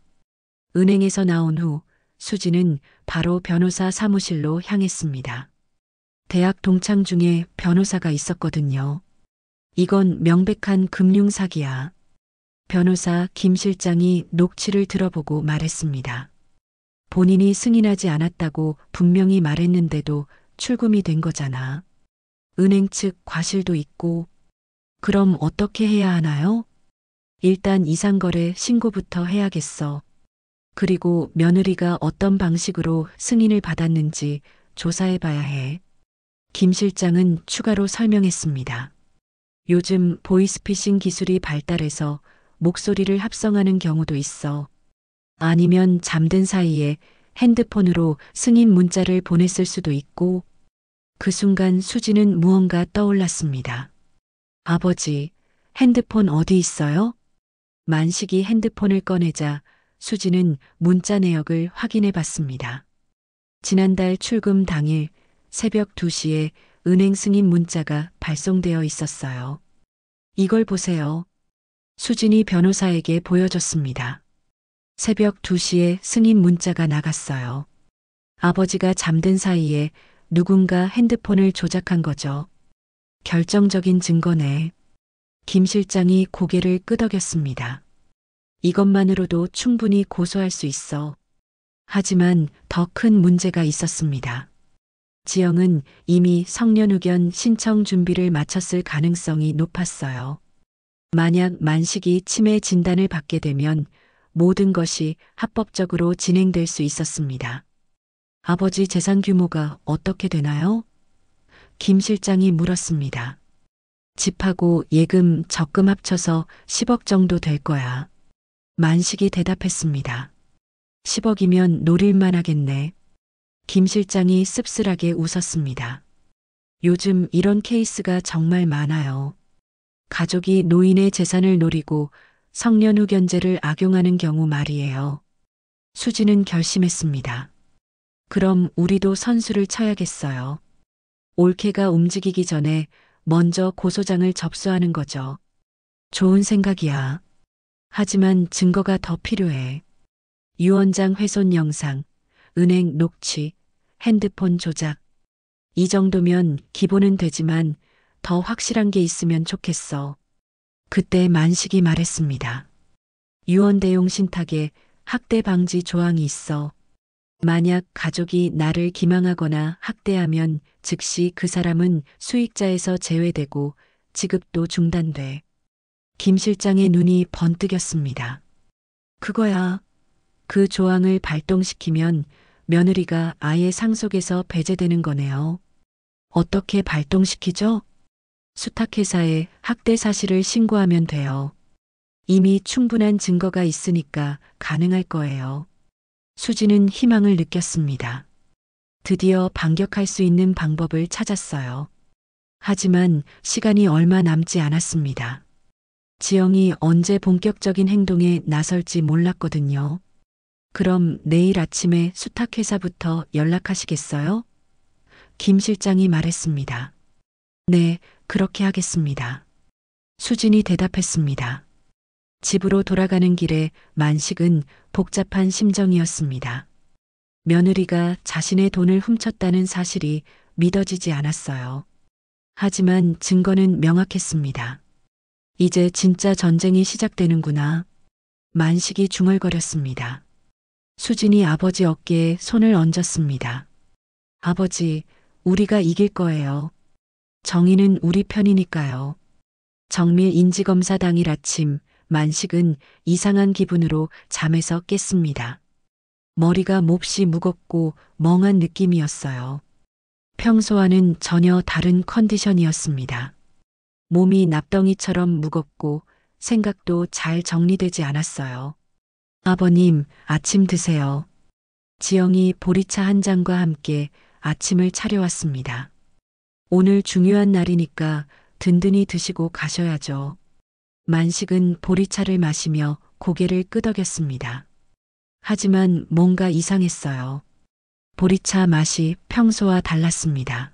은행에서 나온 후 수진은 바로 변호사 사무실로 향했습니다. 대학 동창 중에 변호사가 있었거든요. 이건 명백한 금융사기야. 변호사 김 실장이 녹취를 들어보고 말했습니다. 본인이 승인하지 않았다고 분명히 말했는데도 출금이 된 거잖아. 은행 측 과실도 있고. 그럼 어떻게 해야 하나요? 일단 이상거래 신고부터 해야겠어. 그리고 며느리가 어떤 방식으로 승인을 받았는지 조사해 봐야 해. 김 실장은 추가로 설명했습니다. 요즘 보이스피싱 기술이 발달해서 목소리를 합성하는 경우도 있어. 아니면 잠든 사이에 핸드폰으로 승인 문자를 보냈을 수도 있고. 그 순간 수지는 무언가 떠올랐습니다. 아버지, 핸드폰 어디 있어요? 만식이 핸드폰을 꺼내자 수지는 문자 내역을 확인해 봤습니다. 지난달 출금 당일 새벽 2시에 은행 승인 문자가 발송되어 있었어요. 이걸 보세요. 수진이 변호사에게 보여줬습니다. 새벽 2시에 승인 문자가 나갔어요. 아버지가 잠든 사이에 누군가 핸드폰을 조작한 거죠. 결정적인 증거네. 김 실장이 고개를 끄덕였습니다. 이것만으로도 충분히 고소할 수 있어. 하지만 더 큰 문제가 있었습니다. 지영은 이미 성년 의견 신청 준비를 마쳤을 가능성이 높았어요. 만약 만식이 치매 진단을 받게 되면 모든 것이 합법적으로 진행될 수 있었습니다. 아버지 재산 규모가 어떻게 되나요? 김 실장이 물었습니다. 집하고 예금, 적금 합쳐서 10억 정도 될 거야. 만식이 대답했습니다. 10억이면 노릴만 하겠네. 김 실장이 씁쓸하게 웃었습니다. 요즘 이런 케이스가 정말 많아요. 가족이 노인의 재산을 노리고 성년후견제를 악용하는 경우 말이에요. 수지는 결심했습니다. 그럼 우리도 선수를 쳐야겠어요. 올케가 움직이기 전에 먼저 고소장을 접수하는 거죠. 좋은 생각이야. 하지만 증거가 더 필요해. 유언장 훼손 영상, 은행 녹취, 핸드폰 조작. 이 정도면 기본은 되지만 더 확실한 게 있으면 좋겠어. 그때 만식이 말했습니다. 유언대용 신탁에 학대 방지 조항이 있어. 만약 가족이 나를 기망하거나 학대하면 즉시 그 사람은 수익자에서 제외되고 지급도 중단돼. 김 실장의 눈이 번뜩였습니다. 그거야. 그 조항을 발동시키면 며느리가 아예 상속에서 배제되는 거네요. 어떻게 발동시키죠? 수탁회사에 학대 사실을 신고하면 돼요. 이미 충분한 증거가 있으니까 가능할 거예요. 수지는 희망을 느꼈습니다. 드디어 반격할 수 있는 방법을 찾았어요. 하지만 시간이 얼마 남지 않았습니다. 지영이 언제 본격적인 행동에 나설지 몰랐거든요. 그럼 내일 아침에 수탁회사부터 연락하시겠어요? 김 실장이 말했습니다. 네, 그렇게 하겠습니다. 수진이 대답했습니다. 집으로 돌아가는 길에 만식은 복잡한 심정이었습니다. 며느리가 자신의 돈을 훔쳤다는 사실이 믿어지지 않았어요. 하지만 증거는 명확했습니다. 이제 진짜 전쟁이 시작되는구나. 만식이 중얼거렸습니다. 수진이 아버지 어깨에 손을 얹었습니다. 아버지, 우리가 이길 거예요. 정의는 우리 편이니까요. 정밀 인지검사 당일 아침, 만식은 이상한 기분으로 잠에서 깼습니다. 머리가 몹시 무겁고 멍한 느낌이었어요. 평소와는 전혀 다른 컨디션이었습니다. 몸이 납덩이처럼 무겁고 생각도 잘 정리되지 않았어요. 아버님, 아침 드세요. 지영이 보리차 한 잔과 함께 아침을 차려왔습니다. 오늘 중요한 날이니까 든든히 드시고 가셔야죠. 만식은 보리차를 마시며 고개를 끄덕였습니다. 하지만 뭔가 이상했어요. 보리차 맛이 평소와 달랐습니다.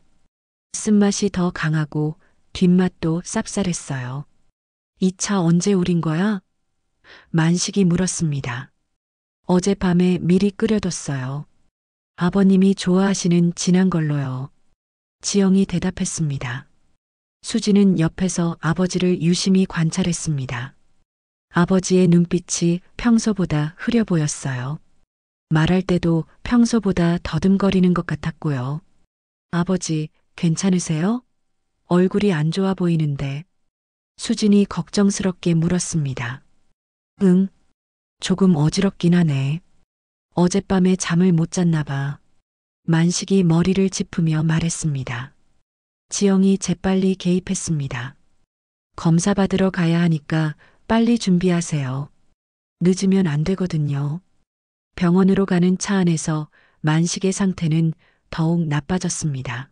쓴맛이 더 강하고 뒷맛도 쌉쌀했어요. 이 차 언제 우린 거야? 만식이 물었습니다. 어젯밤에 미리 끓여뒀어요. 아버님이 좋아하시는 진한 걸로요. 지영이 대답했습니다. 수지는 옆에서 아버지를 유심히 관찰했습니다. 아버지의 눈빛이 평소보다 흐려 보였어요. 말할 때도 평소보다 더듬거리는 것 같았고요. 아버지, 괜찮으세요? 얼굴이 안 좋아 보이는데. 수진이 걱정스럽게 물었습니다. 응, 조금 어지럽긴 하네. 어젯밤에 잠을 못 잤나 봐. 만식이 머리를 짚으며 말했습니다. 지영이 재빨리 개입했습니다. 검사 받으러 가야 하니까 빨리 준비하세요. 늦으면 안 되거든요. 병원으로 가는 차 안에서 만식의 상태는 더욱 나빠졌습니다.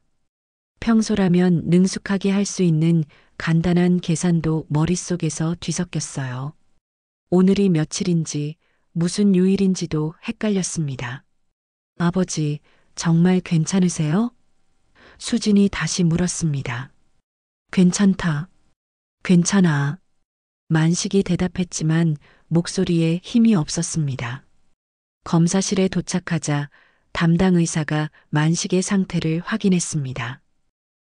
평소라면 능숙하게 할 수 있는 간단한 계산도 머릿속에서 뒤섞였어요. 오늘이 며칠인지 무슨 요일인지도 헷갈렸습니다. 아버지, 정말 괜찮으세요? 수진이 다시 물었습니다. 괜찮다. 괜찮아. 만식이 대답했지만 목소리에 힘이 없었습니다. 검사실에 도착하자 담당 의사가 만식의 상태를 확인했습니다.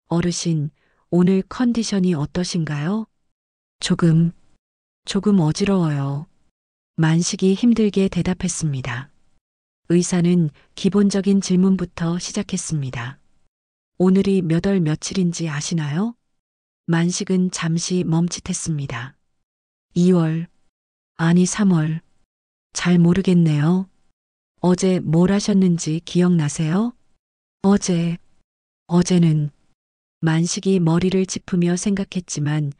어르신, 오늘 컨디션이 어떠신가요? 조금 어지러워요. 만식이 힘들게 대답했습니다. 의사는 기본적인 질문부터 시작했습니다. 오늘이 몇 월 며칠인지 아시나요? 만식은 잠시 멈칫했습니다. 2월, 아니 3월. 잘 모르겠네요. 어제 뭘 하셨는지 기억나세요? 어제는 만식이 머리를 짚으며 생각했지만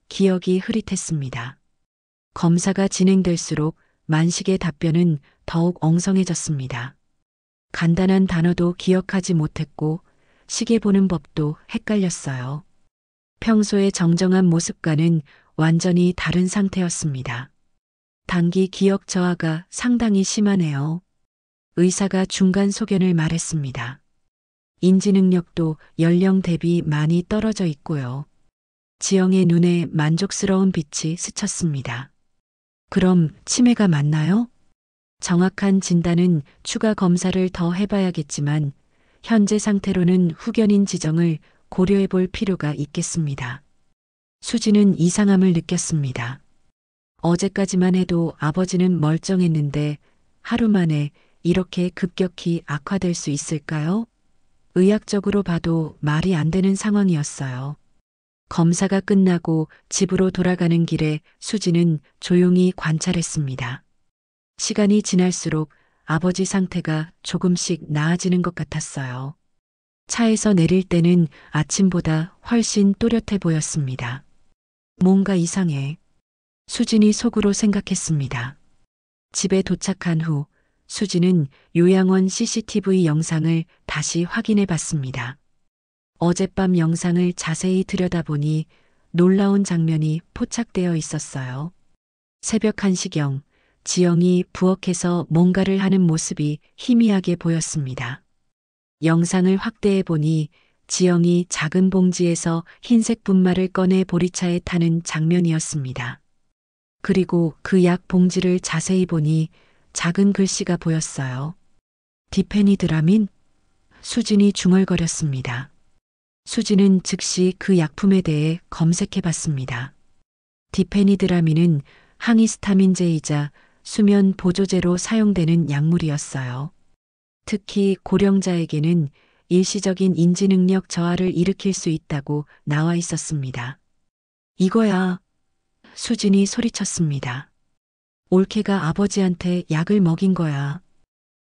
기억이 흐릿했습니다. 검사가 진행될수록 만식의 답변은 더욱 엉성해졌습니다. 간단한 단어도 기억하지 못했고 시계 보는 법도 헷갈렸어요. 평소의 정정한 모습과는 완전히 다른 상태였습니다. 단기 기억 저하가 상당히 심하네요. 의사가 중간 소견을 말했습니다. 인지 능력도 연령 대비 많이 떨어져 있고요. 지영의 눈에 만족스러운 빛이 스쳤습니다. 그럼 치매가 맞나요? 정확한 진단은 추가 검사를 더 해봐야겠지만 현재 상태로는 후견인 지정을 고려해 볼 필요가 있겠습니다. 수지는 이상함을 느꼈습니다. 어제까지만 해도 아버지는 멀쩡했는데 하루 만에 이렇게 급격히 악화될 수 있을까요? 의학적으로 봐도 말이 안 되는 상황이었어요. 검사가 끝나고 집으로 돌아가는 길에 수지는 조용히 관찰했습니다. 시간이 지날수록 아버지 상태가 조금씩 나아지는 것 같았어요. 차에서 내릴 때는 아침보다 훨씬 또렷해 보였습니다. 뭔가 이상해. 수진이 속으로 생각했습니다. 집에 도착한 후 수진은 요양원 CCTV 영상을 다시 확인해 봤습니다. 어젯밤 영상을 자세히 들여다보니 놀라운 장면이 포착되어 있었어요. 새벽 1시경 지영이 부엌에서 뭔가를 하는 모습이 희미하게 보였습니다. 영상을 확대해 보니 지영이 작은 봉지에서 흰색 분말을 꺼내 보리차에 타는 장면이었습니다. 그리고 그 약 봉지를 자세히 보니 작은 글씨가 보였어요. 디페니드라민? 수진이 중얼거렸습니다. 수진은 즉시 그 약품에 대해 검색해 봤습니다. 디페니드라민은 항히스타민제이자 수면 보조제로 사용되는 약물이었어요. 특히 고령자에게는 일시적인 인지 능력 저하를 일으킬 수 있다고 나와 있었습니다. 이거야. 수진이 소리쳤습니다. 올케가 아버지한테 약을 먹인 거야.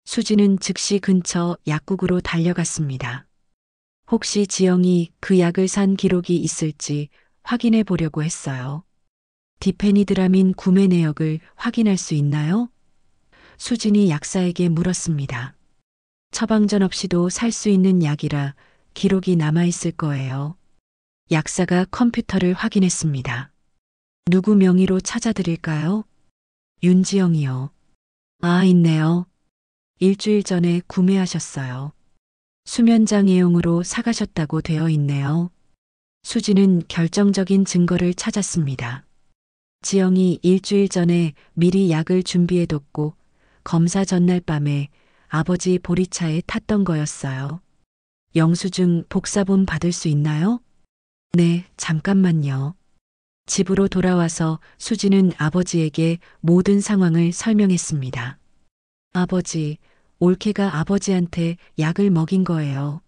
수진은 즉시 근처 약국으로 달려갔습니다. 혹시 지영이 그 약을 산 기록이 있을지 확인해 보려고 했어요. 디페니드라민 구매 내역을 확인할 수 있나요? 수진이 약사에게 물었습니다. 처방전 없이도 살 수 있는 약이라 기록이 남아있을 거예요. 약사가 컴퓨터를 확인했습니다. 누구 명의로 찾아드릴까요? 윤지영이요. 아, 있네요. 일주일 전에 구매하셨어요. 수면장애용으로 사가셨다고 되어 있네요. 수지는 결정적인 증거를 찾았습니다. 지영이 일주일 전에 미리 약을 준비해뒀고 검사 전날 밤에 아버지 보리차에 탔던 거였어요. 영수증 복사본 받을 수 있나요? 네, 잠깐만요. 집으로 돌아와서 수지는 아버지에게 모든 상황을 설명했습니다. 아버지, 올케가 아버지한테 약을 먹인 거예요.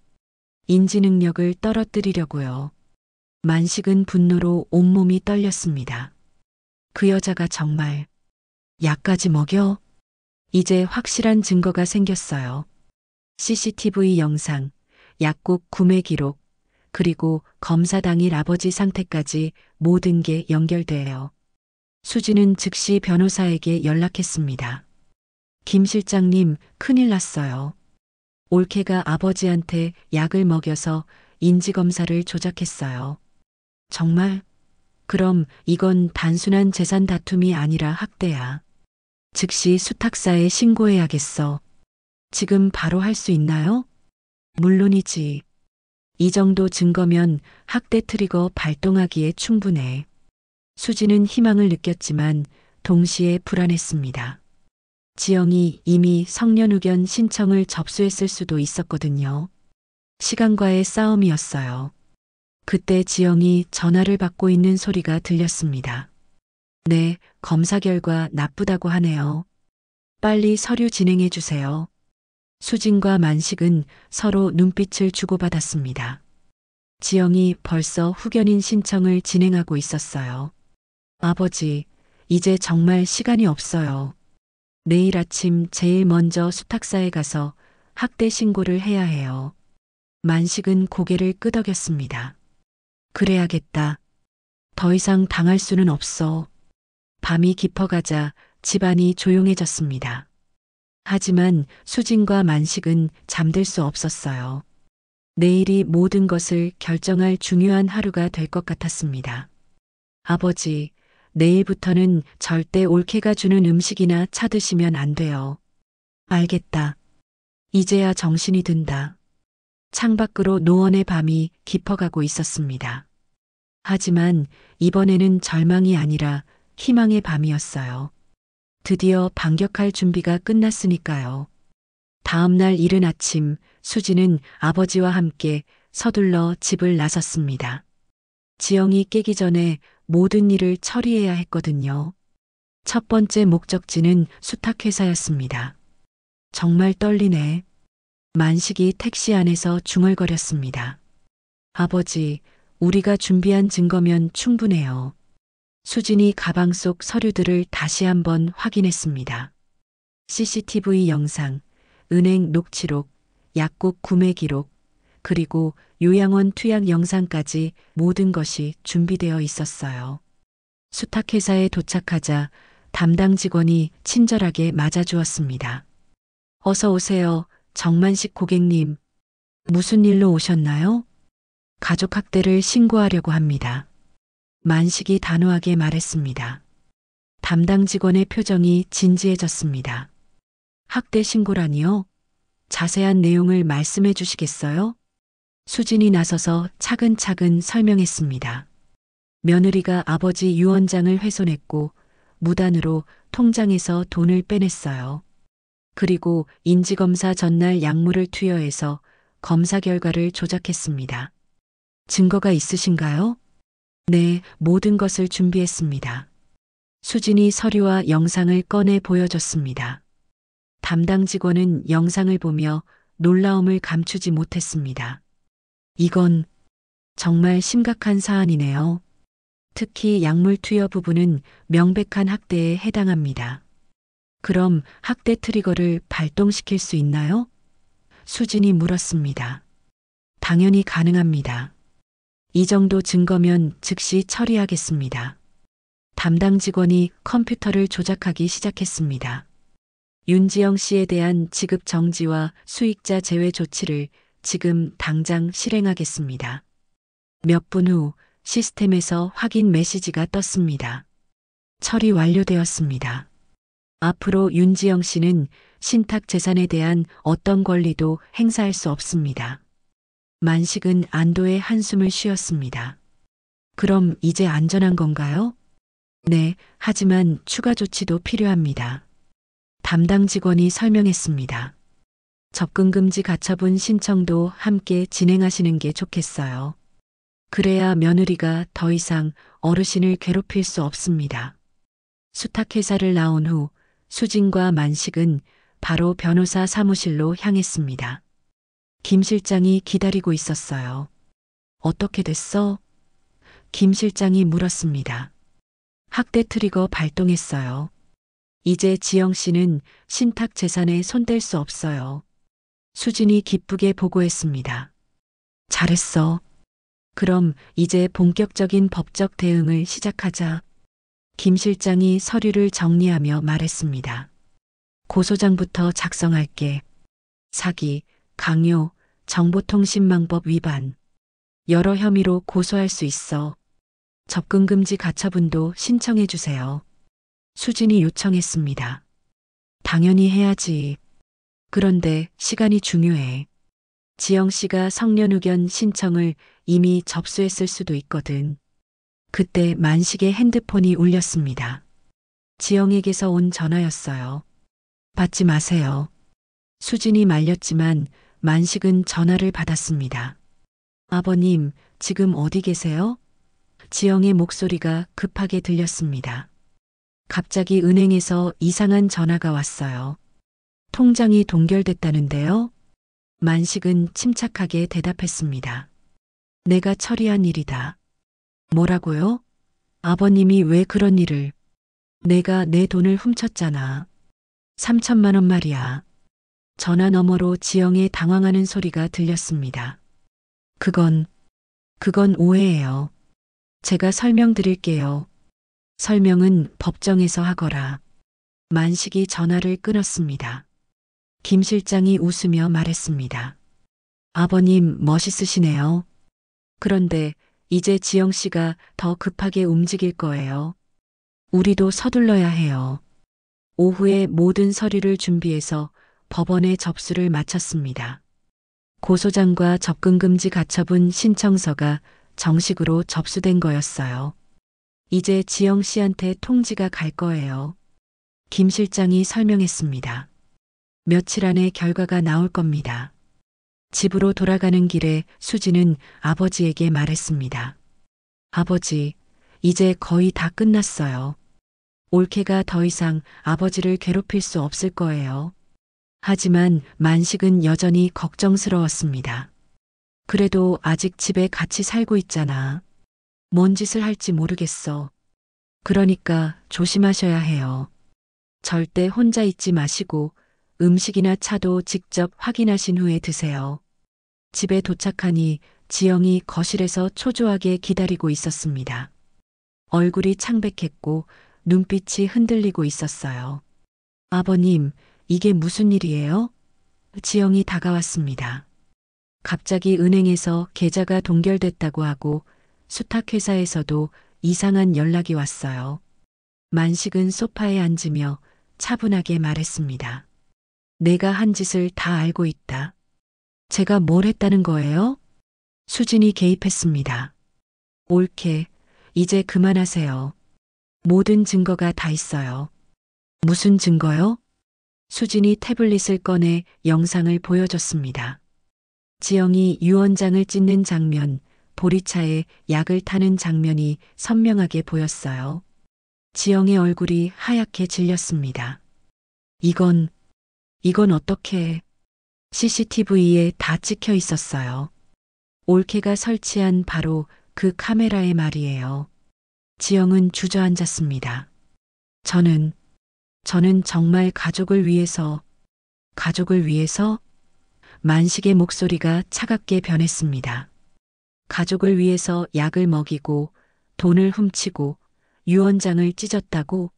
인지 능력을 떨어뜨리려고요. 만식은 분노로 온몸이 떨렸습니다. 그 여자가 정말 약까지 먹여? 이제 확실한 증거가 생겼어요. CCTV 영상, 약국 구매 기록, 그리고 검사 당일 아버지 상태까지 모든 게 연결돼요. 수지는 즉시 변호사에게 연락했습니다. 김 실장님, 큰일 났어요. 올케가 아버지한테 약을 먹여서 인지검사를 조작했어요. 정말? 그럼 이건 단순한 재산 다툼이 아니라 학대야. 즉시 수탁사에 신고해야겠어. 지금 바로 할 수 있나요? 물론이지. 이 정도 증거면 학대 트리거 발동하기에 충분해. 수지는 희망을 느꼈지만 동시에 불안했습니다. 지영이 이미 성년 의견 신청을 접수했을 수도 있었거든요. 시간과의 싸움이었어요. 그때 지영이 전화를 받고 있는 소리가 들렸습니다. 네, 검사 결과 나쁘다고 하네요. 빨리 서류 진행해 주세요. 수진과 만식은 서로 눈빛을 주고받았습니다. 지영이 벌써 후견인 신청을 진행하고 있었어요. 아버지, 이제 정말 시간이 없어요. 내일 아침 제일 먼저 수탁사에 가서 학대 신고를 해야 해요. 만식은 고개를 끄덕였습니다. 그래야겠다. 더 이상 당할 수는 없어. 밤이 깊어가자 집안이 조용해졌습니다. 하지만 수진과 만식은 잠들 수 없었어요. 내일이 모든 것을 결정할 중요한 하루가 될 것 같았습니다. 아버지, 내일부터는 절대 올케가 주는 음식이나 차 드시면 안 돼요. 알겠다. 이제야 정신이 든다. 창밖으로 노원의 밤이 깊어가고 있었습니다. 하지만 이번에는 절망이 아니라 희망의 밤이었어요. 드디어 반격할 준비가 끝났으니까요. 다음 날 이른 아침 수지는 아버지와 함께 서둘러 집을 나섰습니다. 지영이 깨기 전에 모든 일을 처리해야 했거든요. 첫 번째 목적지는 수탁회사였습니다. 정말 떨리네. 만식이 택시 안에서 중얼거렸습니다. 아버지, 우리가 준비한 증거면 충분해요. 수진이 가방 속 서류들을 다시 한번 확인했습니다. CCTV 영상, 은행 녹취록, 약국 구매 기록, 그리고 요양원 투약 영상까지 모든 것이 준비되어 있었어요. 수탁회사에 도착하자 담당 직원이 친절하게 맞아주었습니다. 어서 오세요, 정만식 고객님. 무슨 일로 오셨나요? 가족 학대를 신고하려고 합니다. 만식이 단호하게 말했습니다. 담당 직원의 표정이 진지해졌습니다. 학대 신고라니요? 자세한 내용을 말씀해 주시겠어요? 수진이 나서서 차근차근 설명했습니다. 며느리가 아버지 유언장을 훼손했고 무단으로 통장에서 돈을 빼냈어요. 그리고 인지검사 전날 약물을 투여해서 검사 결과를 조작했습니다. 증거가 있으신가요? 네, 모든 것을 준비했습니다. 수진이 서류와 영상을 꺼내 보여줬습니다. 담당 직원은 영상을 보며 놀라움을 감추지 못했습니다. 이건 정말 심각한 사안이네요. 특히 약물 투여 부분은 명백한 학대에 해당합니다. 그럼 학대 트리거를 발동시킬 수 있나요? 수진이 물었습니다. 당연히 가능합니다. 이 정도 증거면 즉시 처리하겠습니다. 담당 직원이 컴퓨터를 조작하기 시작했습니다. 윤지영 씨에 대한 지급 정지와 수익자 제외 조치를 지금 당장 실행하겠습니다. 몇 분 후 시스템에서 확인 메시지가 떴습니다. 처리 완료되었습니다. 앞으로 윤지영 씨는 신탁 재산에 대한 어떤 권리도 행사할 수 없습니다. 만식은 안도의 한숨을 쉬었습니다. 그럼 이제 안전한 건가요? 네, 하지만 추가 조치도 필요합니다. 담당 직원이 설명했습니다. 접근금지 가처분 신청도 함께 진행하시는 게 좋겠어요. 그래야 며느리가 더 이상 어르신을 괴롭힐 수 없습니다. 수탁회사를 나온 후 수진과 만식은 바로 변호사 사무실로 향했습니다. 김 실장이 기다리고 있었어요. 어떻게 됐어? 김 실장이 물었습니다. 학대 트리거 발동했어요. 이제 지영 씨는 신탁 재산에 손댈 수 없어요. 수진이 기쁘게 보고했습니다. 잘했어. 그럼 이제 본격적인 법적 대응을 시작하자. 김 실장이 서류를 정리하며 말했습니다. 고소장부터 작성할게. 사기, 강요, 정보통신망법 위반. 여러 혐의로 고소할 수 있어. 접근금지 가처분도 신청해 주세요. 수진이 요청했습니다. 당연히 해야지. 그런데 시간이 중요해. 지영 씨가 성년 의견 신청을 이미 접수했을 수도 있거든. 그때 만식의 핸드폰이 울렸습니다. 지영에게서 온 전화였어요. 받지 마세요. 수진이 말렸지만 만식은 전화를 받았습니다. 아버님, 지금 어디 계세요? 지영의 목소리가 급하게 들렸습니다. 갑자기 은행에서 이상한 전화가 왔어요. 통장이 동결됐다는데요? 만식은 침착하게 대답했습니다. 내가 처리한 일이다. 뭐라고요? 아버님이 왜 그런 일을? 내가 내 돈을 훔쳤잖아. 3천만 원 말이야. 전화 너머로 지영의 당황하는 소리가 들렸습니다. 그건 오해예요. 제가 설명드릴게요. 설명은 법정에서 하거라. 만식이 전화를 끊었습니다. 김 실장이 웃으며 말했습니다. 아버님 멋있으시네요. 그런데 이제 지영 씨가 더 급하게 움직일 거예요. 우리도 서둘러야 해요. 오후에 모든 서류를 준비해서 법원에 접수를 마쳤습니다. 고소장과 접근금지 가처분 신청서가 정식으로 접수된 거였어요. 이제 지영 씨한테 통지가 갈 거예요. 김 실장이 설명했습니다. 며칠 안에 결과가 나올 겁니다. 집으로 돌아가는 길에 수지는 아버지에게 말했습니다. 아버지, 이제 거의 다 끝났어요. 올케가 더 이상 아버지를 괴롭힐 수 없을 거예요. 하지만 만식은 여전히 걱정스러웠습니다. 그래도 아직 집에 같이 살고 있잖아. 뭔 짓을 할지 모르겠어. 그러니까 조심하셔야 해요. 절대 혼자 있지 마시고 음식이나 차도 직접 확인하신 후에 드세요. 집에 도착하니 지영이 거실에서 초조하게 기다리고 있었습니다. 얼굴이 창백했고 눈빛이 흔들리고 있었어요. 아버님, 이게 무슨 일이에요? 지영이 다가왔습니다. 갑자기 은행에서 계좌가 동결됐다고 하고 수탁회사에서도 이상한 연락이 왔어요. 만식은 소파에 앉으며 차분하게 말했습니다. 내가 한 짓을 다 알고 있다. 제가 뭘 했다는 거예요? 수진이 개입했습니다. 옳게, 이제 그만하세요. 모든 증거가 다 있어요. 무슨 증거요? 수진이 태블릿을 꺼내 영상을 보여줬습니다. 지영이 유언장을 찢는 장면, 보리차에 약을 타는 장면이 선명하게 보였어요. 지영의 얼굴이 하얗게 질렸습니다. 이건 어떻게... CCTV에 다 찍혀 있었어요. 올케가 설치한 바로 그 카메라의 말이에요. 지영은 주저앉았습니다. 저는 정말 가족을 위해서 만식의 목소리가 차갑게 변했습니다. 가족을 위해서 약을 먹이고 돈을 훔치고 유언장을 찢었다고?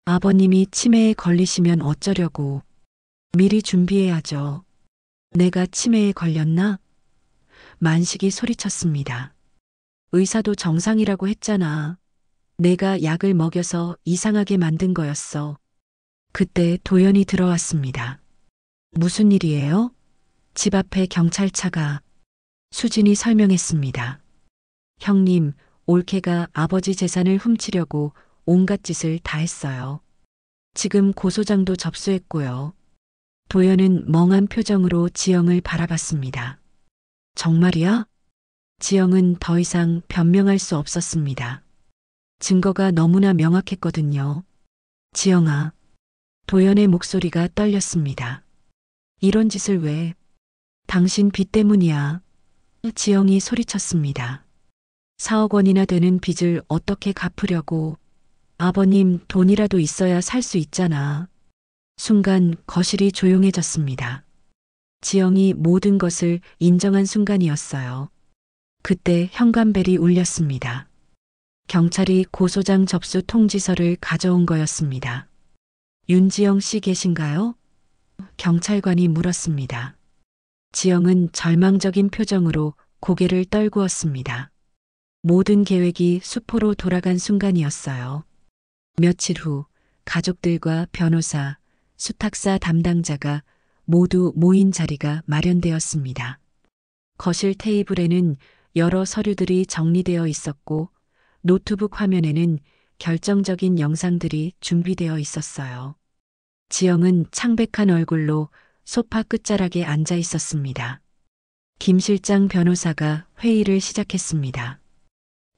아버님이 치매에 걸리시면 어쩌려고? 미리 준비해야죠. 내가 치매에 걸렸나? 만식이 소리쳤습니다. 의사도 정상이라고 했잖아. 내가 약을 먹여서 이상하게 만든 거였어. 그때 도연이 들어왔습니다. 무슨 일이에요? 집 앞에 경찰차가. 수진이 설명했습니다. 형님, 올케가 아버지 재산을 훔치려고 온갖 짓을 다 했어요. 지금 고소장도 접수했고요. 도연은 멍한 표정으로 지영을 바라봤습니다. 정말이야? 지영은 더 이상 변명할 수 없었습니다. 증거가 너무나 명확했거든요. 지영아. 도연의 목소리가 떨렸습니다. 이런 짓을 왜? 당신 빚 때문이야. 지영이 소리쳤습니다. 4억 원이나 되는 빚을 어떻게 갚으려고? 아버님 돈이라도 있어야 살 수 있잖아. 순간 거실이 조용해졌습니다. 지영이 모든 것을 인정한 순간이었어요. 그때 현관벨이 울렸습니다. 경찰이 고소장 접수 통지서를 가져온 거였습니다. 윤지영 씨 계신가요? 경찰관이 물었습니다. 지영은 절망적인 표정으로 고개를 떨구었습니다. 모든 계획이 수포로 돌아간 순간이었어요. 며칠 후 가족들과 변호사, 수탁사 담당자가 모두 모인 자리가 마련되었습니다. 거실 테이블에는 여러 서류들이 정리되어 있었고 노트북 화면에는 결정적인 영상들이 준비되어 있었어요. 지영은 창백한 얼굴로 소파 끝자락에 앉아 있었습니다. 김 실장 변호사가 회의를 시작했습니다.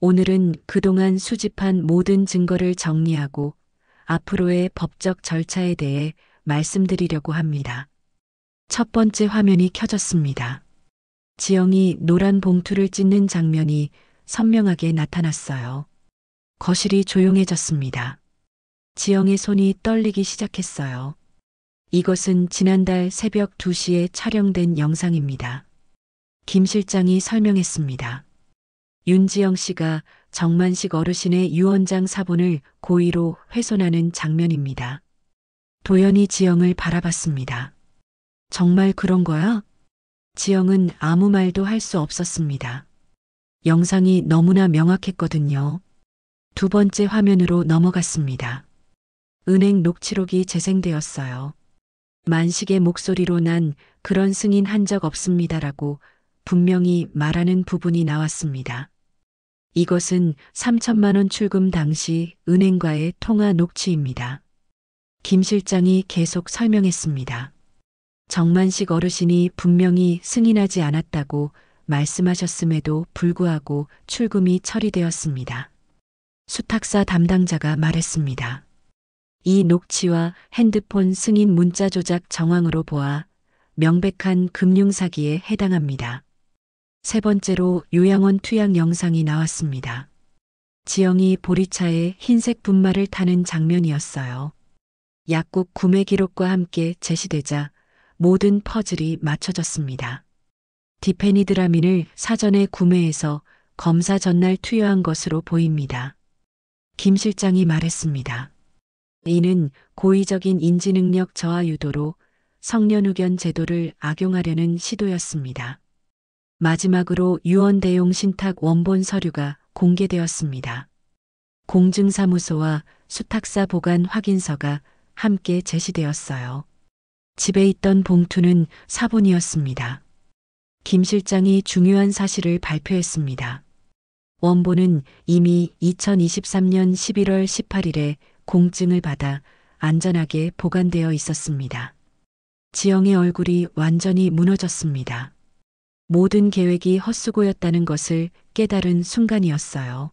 오늘은 그동안 수집한 모든 증거를 정리하고 앞으로의 법적 절차에 대해 말씀드리려고 합니다. 첫 번째 화면이 켜졌습니다. 지영이 노란 봉투를 찢는 장면이 선명하게 나타났어요. 거실이 조용해졌습니다. 지영의 손이 떨리기 시작했어요. 이것은 지난달 새벽 2시에 촬영된 영상입니다. 김 실장이 설명했습니다. 윤지영 씨가 정만식 어르신의 유언장 사본을 고의로 훼손하는 장면입니다. 도연이 지영을 바라봤습니다. 정말 그런 거야? 지영은 아무 말도 할 수 없었습니다. 영상이 너무나 명확했거든요. 두 번째 화면으로 넘어갔습니다. 은행 녹취록이 재생되었어요. 만식의 목소리로 난 그런 승인 한 적 없습니다라고 분명히 말하는 부분이 나왔습니다. 이것은 3천만 원 출금 당시 은행과의 통화 녹취입니다. 김 실장이 계속 설명했습니다. 정만식 어르신이 분명히 승인하지 않았다고 말씀하셨음에도 불구하고 출금이 처리되었습니다. 수탁사 담당자가 말했습니다. 이 녹취와 핸드폰 승인 문자 조작 정황으로 보아 명백한 금융사기에 해당합니다. 세 번째로 요양원 투약 영상이 나왔습니다. 지영이 보리차에 흰색 분말을 타는 장면이었어요. 약국 구매 기록과 함께 제시되자 모든 퍼즐이 맞춰졌습니다. 디페니드라민을 사전에 구매해서 검사 전날 투여한 것으로 보입니다. 김 실장이 말했습니다. 이는 고의적인 인지능력 저하 유도로 성년후견 제도를 악용하려는 시도였습니다. 마지막으로 유언 대용 신탁 원본 서류가 공개되었습니다. 공증사무소와 수탁사 보관 확인서가 함께 제시되었어요. 집에 있던 봉투는 사본이었습니다. 김 실장이 중요한 사실을 발표했습니다. 원본은 이미 2023년 11월 18일에 공증을 받아 안전하게 보관되어 있었습니다. 지영의 얼굴이 완전히 무너졌습니다. 모든 계획이 헛수고였다는 것을 깨달은 순간이었어요.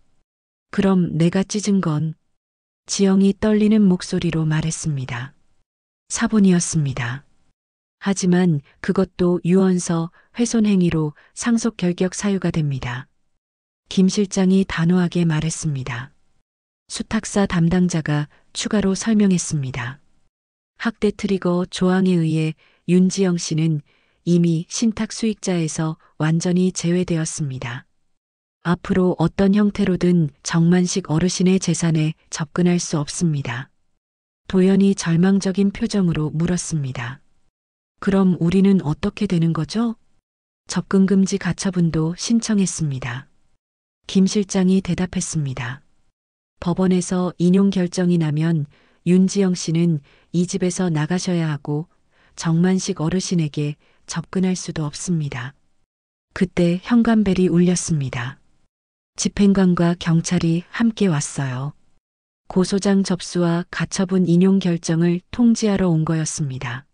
그럼 내가 찢은 건? 지영이 떨리는 목소리로 말했습니다. 사본이었습니다. 하지만 그것도 유언서 훼손 행위로 상속 결격 사유가 됩니다. 김 실장이 단호하게 말했습니다. 수탁사 담당자가 추가로 설명했습니다. 학대 트리거 조항에 의해 윤지영 씨는 이미 신탁 수익자에서 완전히 제외되었습니다. 앞으로 어떤 형태로든 정만식 어르신의 재산에 접근할 수 없습니다. 도연이 절망적인 표정으로 물었습니다. 그럼 우리는 어떻게 되는 거죠? 접근금지 가처분도 신청했습니다. 김 실장이 대답했습니다. 법원에서 인용 결정이 나면 윤지영 씨는 이 집에서 나가셔야 하고 정만식 어르신에게 접근할 수도 없습니다. 그때 현관벨이 울렸습니다. 집행관과 경찰이 함께 왔어요. 고소장 접수와 가처분 인용 결정을 통지하러 온 거였습니다.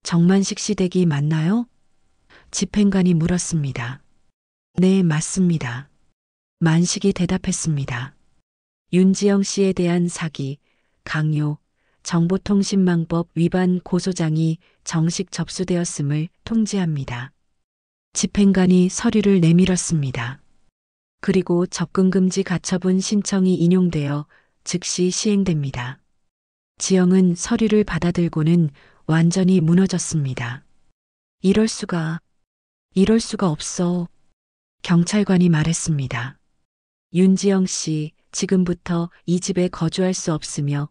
정만식 씨 댁이 맞나요? 집행관이 물었습니다. 네, 맞습니다. 만식이 대답했습니다. 윤지영 씨에 대한 사기, 강요, 정보통신망법 위반 고소장이 정식 접수되었음을 통지합니다. 집행관이 서류를 내밀었습니다. 그리고 접근금지 가처분 신청이 인용되어 즉시 시행됩니다. 지영은 서류를 받아들고는 완전히 무너졌습니다. 이럴 수가 없어. 경찰관이 말했습니다. 윤지영 씨, 지금부터 이 집에 거주할 수 없으며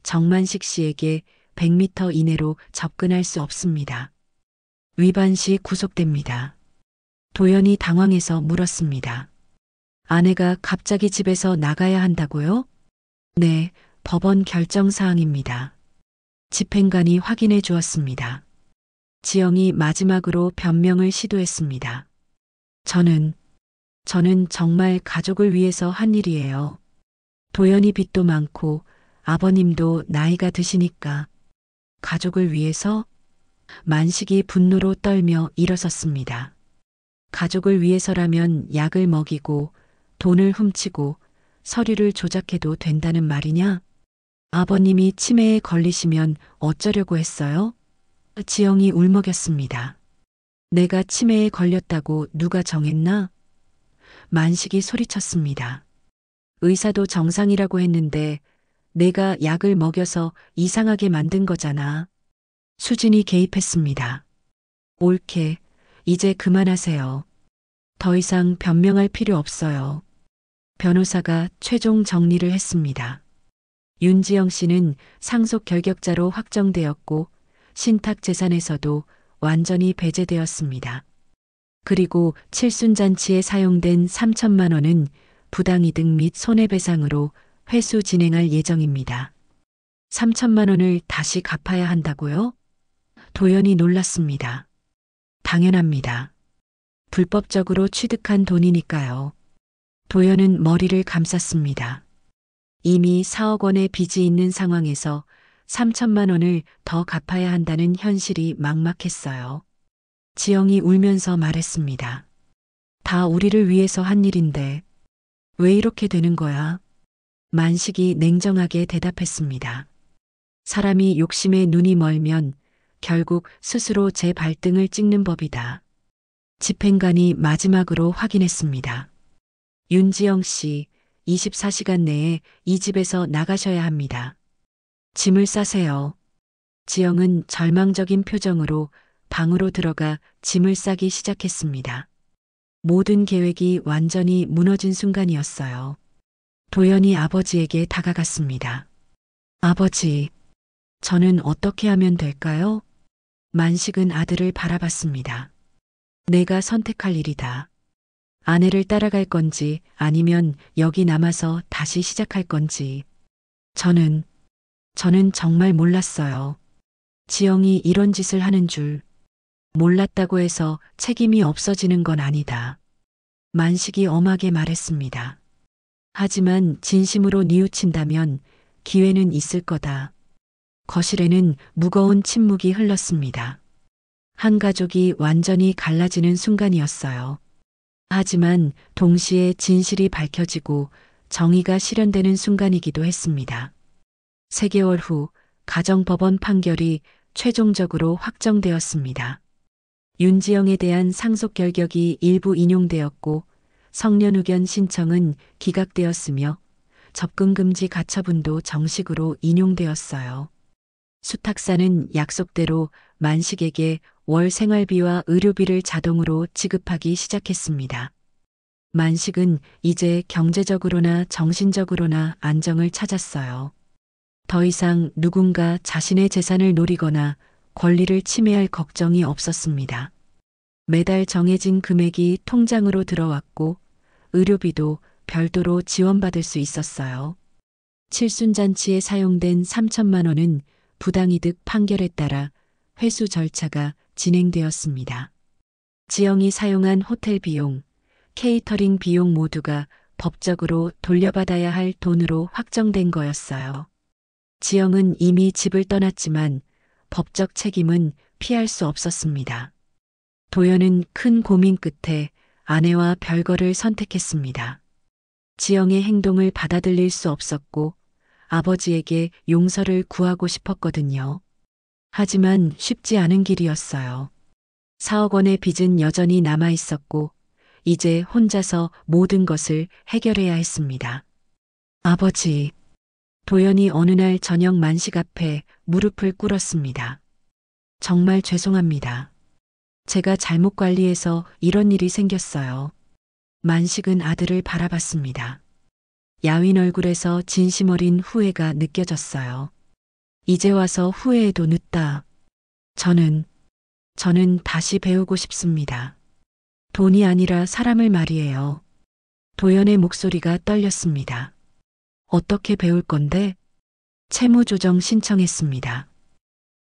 정만식 씨에게 100m 이내로 접근할 수 없습니다. 위반 시 구속됩니다. 도연이 당황해서 물었습니다. 아내가 갑자기 집에서 나가야 한다고요? 네, 법원 결정 사항입니다. 집행관이 확인해 주었습니다. 지영이 마지막으로 변명을 시도했습니다. 저는 정말 가족을 위해서 한 일이에요. 도연이 빚도 많고 아버님도 나이가 드시니까 가족을 위해서? 만식이 분노로 떨며 일어섰습니다. 가족을 위해서라면 약을 먹이고 돈을 훔치고 서류를 조작해도 된다는 말이냐? 아버님이 치매에 걸리시면 어쩌려고 했어요? 지영이 울먹였습니다. 내가 치매에 걸렸다고 누가 정했나? 만식이 소리쳤습니다. 의사도 정상이라고 했는데 내가 약을 먹여서 이상하게 만든 거잖아. 수진이 개입했습니다. 옳게, 이제 그만하세요. 더 이상 변명할 필요 없어요. 변호사가 최종 정리를 했습니다. 윤지영 씨는 상속 결격자로 확정되었고 신탁 재산에서도 완전히 배제되었습니다. 그리고 칠순잔치에 사용된 3천만 원은 부당이득 및 손해배상으로 회수 진행할 예정입니다. 3천만 원을 다시 갚아야 한다고요? 도연이 놀랐습니다. 당연합니다. 불법적으로 취득한 돈이니까요. 도연은 머리를 감쌌습니다. 이미 4억 원의 빚이 있는 상황에서 3천만 원을 더 갚아야 한다는 현실이 막막했어요. 지영이 울면서 말했습니다. 다 우리를 위해서 한 일인데 왜 이렇게 되는 거야? 만식이 냉정하게 대답했습니다. 사람이 욕심에 눈이 멀면 결국 스스로 제 발등을 찍는 법이다. 집행관이 마지막으로 확인했습니다. 윤지영 씨, 24시간 내에 이 집에서 나가셔야 합니다. 짐을 싸세요. 지영은 절망적인 표정으로 방으로 들어가 짐을 싸기 시작했습니다. 모든 계획이 완전히 무너진 순간이었어요. 도연이 아버지에게 다가갔습니다. 아버지, 저는 어떻게 하면 될까요? 만식은 아들을 바라봤습니다. 내가 선택할 일이다. 아내를 따라갈 건지 아니면 여기 남아서 다시 시작할 건지. 저는 정말 몰랐어요. 지영이 이런 짓을 하는 줄. 몰랐다고 해서 책임이 없어지는 건 아니다. 만식이 엄하게 말했습니다. 하지만 진심으로 뉘우친다면 기회는 있을 거다. 거실에는 무거운 침묵이 흘렀습니다. 한 가족이 완전히 갈라지는 순간이었어요. 하지만 동시에 진실이 밝혀지고 정의가 실현되는 순간이기도 했습니다. 3개월 후 가정법원 판결이 최종적으로 확정되었습니다. 윤지영에 대한 상속 결격이 일부 인용되었고 성년 의견 신청은 기각되었으며 접근금지 가처분도 정식으로 인용되었어요. 수탁사는 약속대로 만식에게 월 생활비와 의료비를 자동으로 지급하기 시작했습니다. 만식은 이제 경제적으로나 정신적으로나 안정을 찾았어요. 더 이상 누군가 자신의 재산을 노리거나 권리를 침해할 걱정이 없었습니다. 매달 정해진 금액이 통장으로 들어왔고 의료비도 별도로 지원받을 수 있었어요. 칠순잔치에 사용된 3천만 원은 부당이득 판결에 따라 회수 절차가 진행되었습니다. 지영이 사용한 호텔 비용, 케이터링 비용 모두가 법적으로 돌려받아야 할 돈으로 확정된 거였어요. 지영은 이미 집을 떠났지만 법적 책임은 피할 수 없었습니다. 도연은 큰 고민 끝에 아내와 별거를 선택했습니다. 지영의 행동을 받아들일 수 없었고 아버지에게 용서를 구하고 싶었거든요. 하지만 쉽지 않은 길이었어요. 4억 원의 빚은 여전히 남아 있었고 이제 혼자서 모든 것을 해결해야 했습니다. 아버지, 도연이 어느 날 저녁 만식 앞에 무릎을 꿇었습니다. 정말 죄송합니다. 제가 잘못 관리해서 이런 일이 생겼어요. 만식은 아들을 바라봤습니다. 야윈 얼굴에서 진심 어린 후회가 느껴졌어요. 이제 와서 후회해도 늦다. 저는 다시 배우고 싶습니다. 돈이 아니라 사람을 말이에요. 도연의 목소리가 떨렸습니다. 어떻게 배울 건데? 채무 조정 신청했습니다.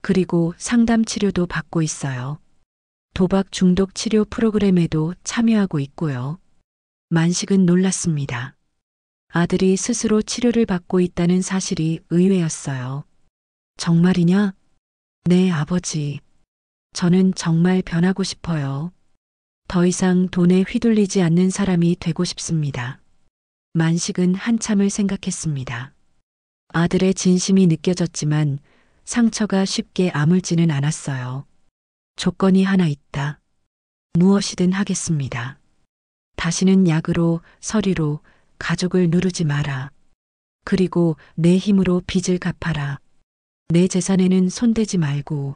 그리고 상담 치료도 받고 있어요. 도박 중독 치료 프로그램에도 참여하고 있고요. 만식은 놀랐습니다. 아들이 스스로 치료를 받고 있다는 사실이 의외였어요. 정말이냐? 네, 아버지. 저는 정말 변하고 싶어요. 더 이상 돈에 휘둘리지 않는 사람이 되고 싶습니다. 만식은 한참을 생각했습니다. 아들의 진심이 느껴졌지만 상처가 쉽게 아물지는 않았어요. 조건이 하나 있다. 무엇이든 하겠습니다. 다시는 약으로, 서류로 가족을 누르지 마라. 그리고 내 힘으로 빚을 갚아라. 내 재산에는 손대지 말고.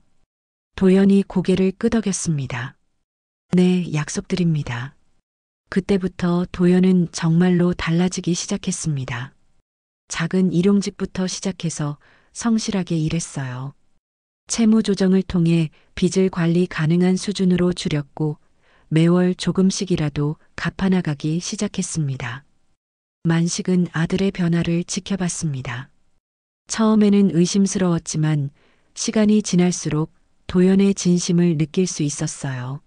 도연이 고개를 끄덕였습니다. 네, 약속드립니다. 그때부터 도연은 정말로 달라지기 시작했습니다. 작은 일용직부터 시작해서 성실하게 일했어요. 채무 조정을 통해 빚을 관리 가능한 수준으로 줄였고 매월 조금씩이라도 갚아나가기 시작했습니다. 만식은 아들의 변화를 지켜봤습니다. 처음에는 의심스러웠지만 시간이 지날수록 도연의 진심을 느낄 수 있었어요.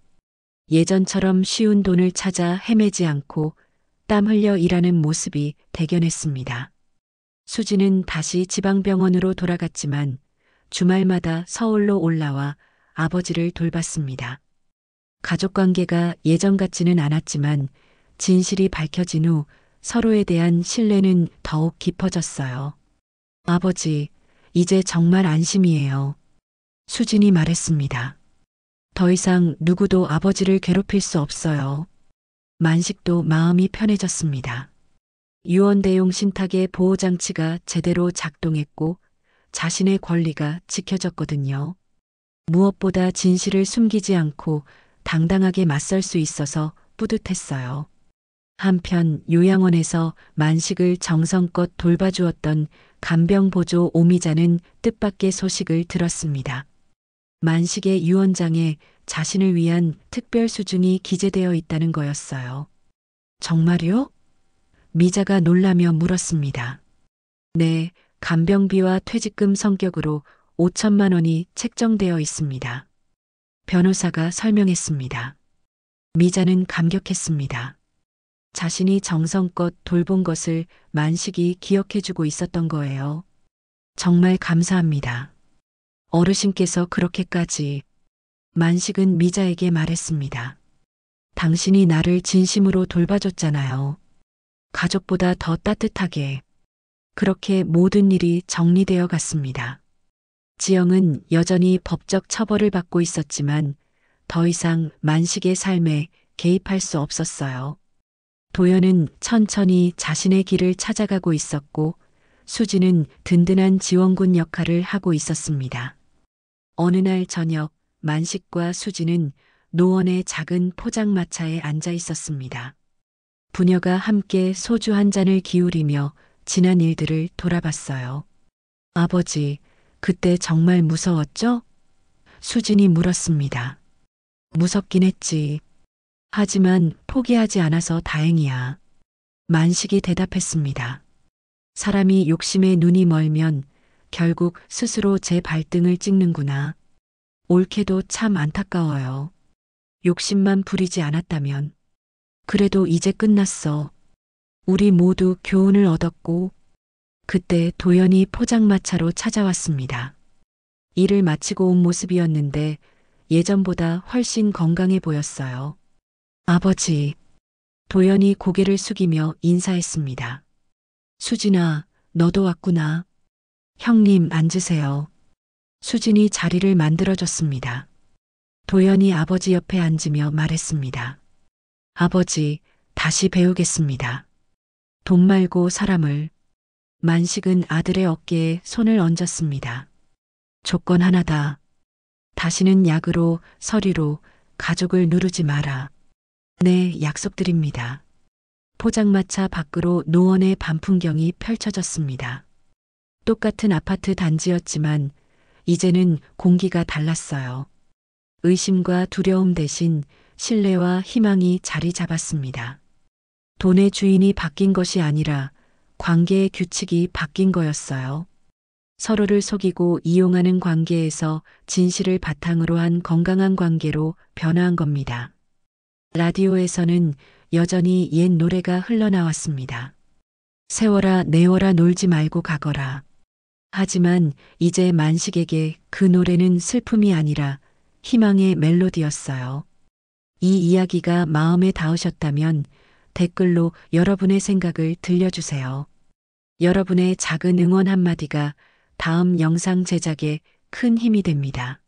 예전처럼 쉬운 돈을 찾아 헤매지 않고 땀 흘려 일하는 모습이 대견했습니다. 수지는 다시 지방병원으로 돌아갔지만 주말마다 서울로 올라와 아버지를 돌봤습니다. 가족관계가 예전 같지는 않았지만 진실이 밝혀진 후 서로에 대한 신뢰는 더욱 깊어졌어요. 아버지, 이제 정말 안심이에요. 수진이 말했습니다. 더 이상 누구도 아버지를 괴롭힐 수 없어요. 만식도 마음이 편해졌습니다. 유언대용 신탁의 보호장치가 제대로 작동했고 자신의 권리가 지켜졌거든요. 무엇보다 진실을 숨기지 않고 당당하게 맞설 수 있어서 뿌듯했어요. 한편 요양원에서 만식을 정성껏 돌봐주었던 간병보조 오미자는 뜻밖의 소식을 들었습니다. 만식의 유언장에 자신을 위한 특별 수준이 기재되어 있다는 거였어요. 정말요? 미자가 놀라며 물었습니다. 네, 간병비와 퇴직금 성격으로 5천만 원이 책정되어 있습니다. 변호사가 설명했습니다. 미자는 감격했습니다. 자신이 정성껏 돌본 것을 만식이 기억해주고 있었던 거예요. 정말 감사합니다. 어르신께서 그렇게까지. 만식은 미자에게 말했습니다. 당신이 나를 진심으로 돌봐줬잖아요. 가족보다 더 따뜻하게. 그렇게 모든 일이 정리되어 갔습니다. 지영은 여전히 법적 처벌을 받고 있었지만 더 이상 만식의 삶에 개입할 수 없었어요. 도연은 천천히 자신의 길을 찾아가고 있었고 수지는 든든한 지원군 역할을 하고 있었습니다. 어느 날 저녁 만식과 수지는 노원의 작은 포장마차에 앉아 있었습니다. 부녀가 함께 소주 한 잔을 기울이며 지난 일들을 돌아봤어요. 아버지, 그때 정말 무서웠죠? 수진이 물었습니다. 무섭긴 했지. 하지만 포기하지 않아서 다행이야. 만식이 대답했습니다. 사람이 욕심에 눈이 멀면 결국 스스로 제 발등을 찍는구나. 옳게도 참 안타까워요. 욕심만 부리지 않았다면. 그래도 이제 끝났어. 우리 모두 교훈을 얻었고, 그때 도연이 포장마차로 찾아왔습니다. 일을 마치고 온 모습이었는데 예전보다 훨씬 건강해 보였어요. 아버지, 도연이 고개를 숙이며 인사했습니다. 수진아, 너도 왔구나. 형님, 앉으세요. 수진이 자리를 만들어줬습니다. 도연이 아버지 옆에 앉으며 말했습니다. 아버지, 다시 배우겠습니다. 돈 말고 사람을. 만식은 아들의 어깨에 손을 얹었습니다. 조건 하나다. 다시는 약으로, 서류로 가족을 누르지 마라. 네, 약속드립니다. 포장마차 밖으로 노원의 밤 풍경이 펼쳐졌습니다. 똑같은 아파트 단지였지만 이제는 공기가 달랐어요. 의심과 두려움 대신 신뢰와 희망이 자리 잡았습니다. 돈의 주인이 바뀐 것이 아니라 관계의 규칙이 바뀐 거였어요. 서로를 속이고 이용하는 관계에서 진실을 바탕으로 한 건강한 관계로 변화한 겁니다. 라디오에서는 여전히 옛 노래가 흘러나왔습니다. 세워라 내워라 놀지 말고 가거라. 하지만 이제 만식에게 그 노래는 슬픔이 아니라 희망의 멜로디였어요. 이 이야기가 마음에 닿으셨다면 댓글로 여러분의 생각을 들려주세요. 여러분의 작은 응원 한마디가 다음 영상 제작에 큰 힘이 됩니다.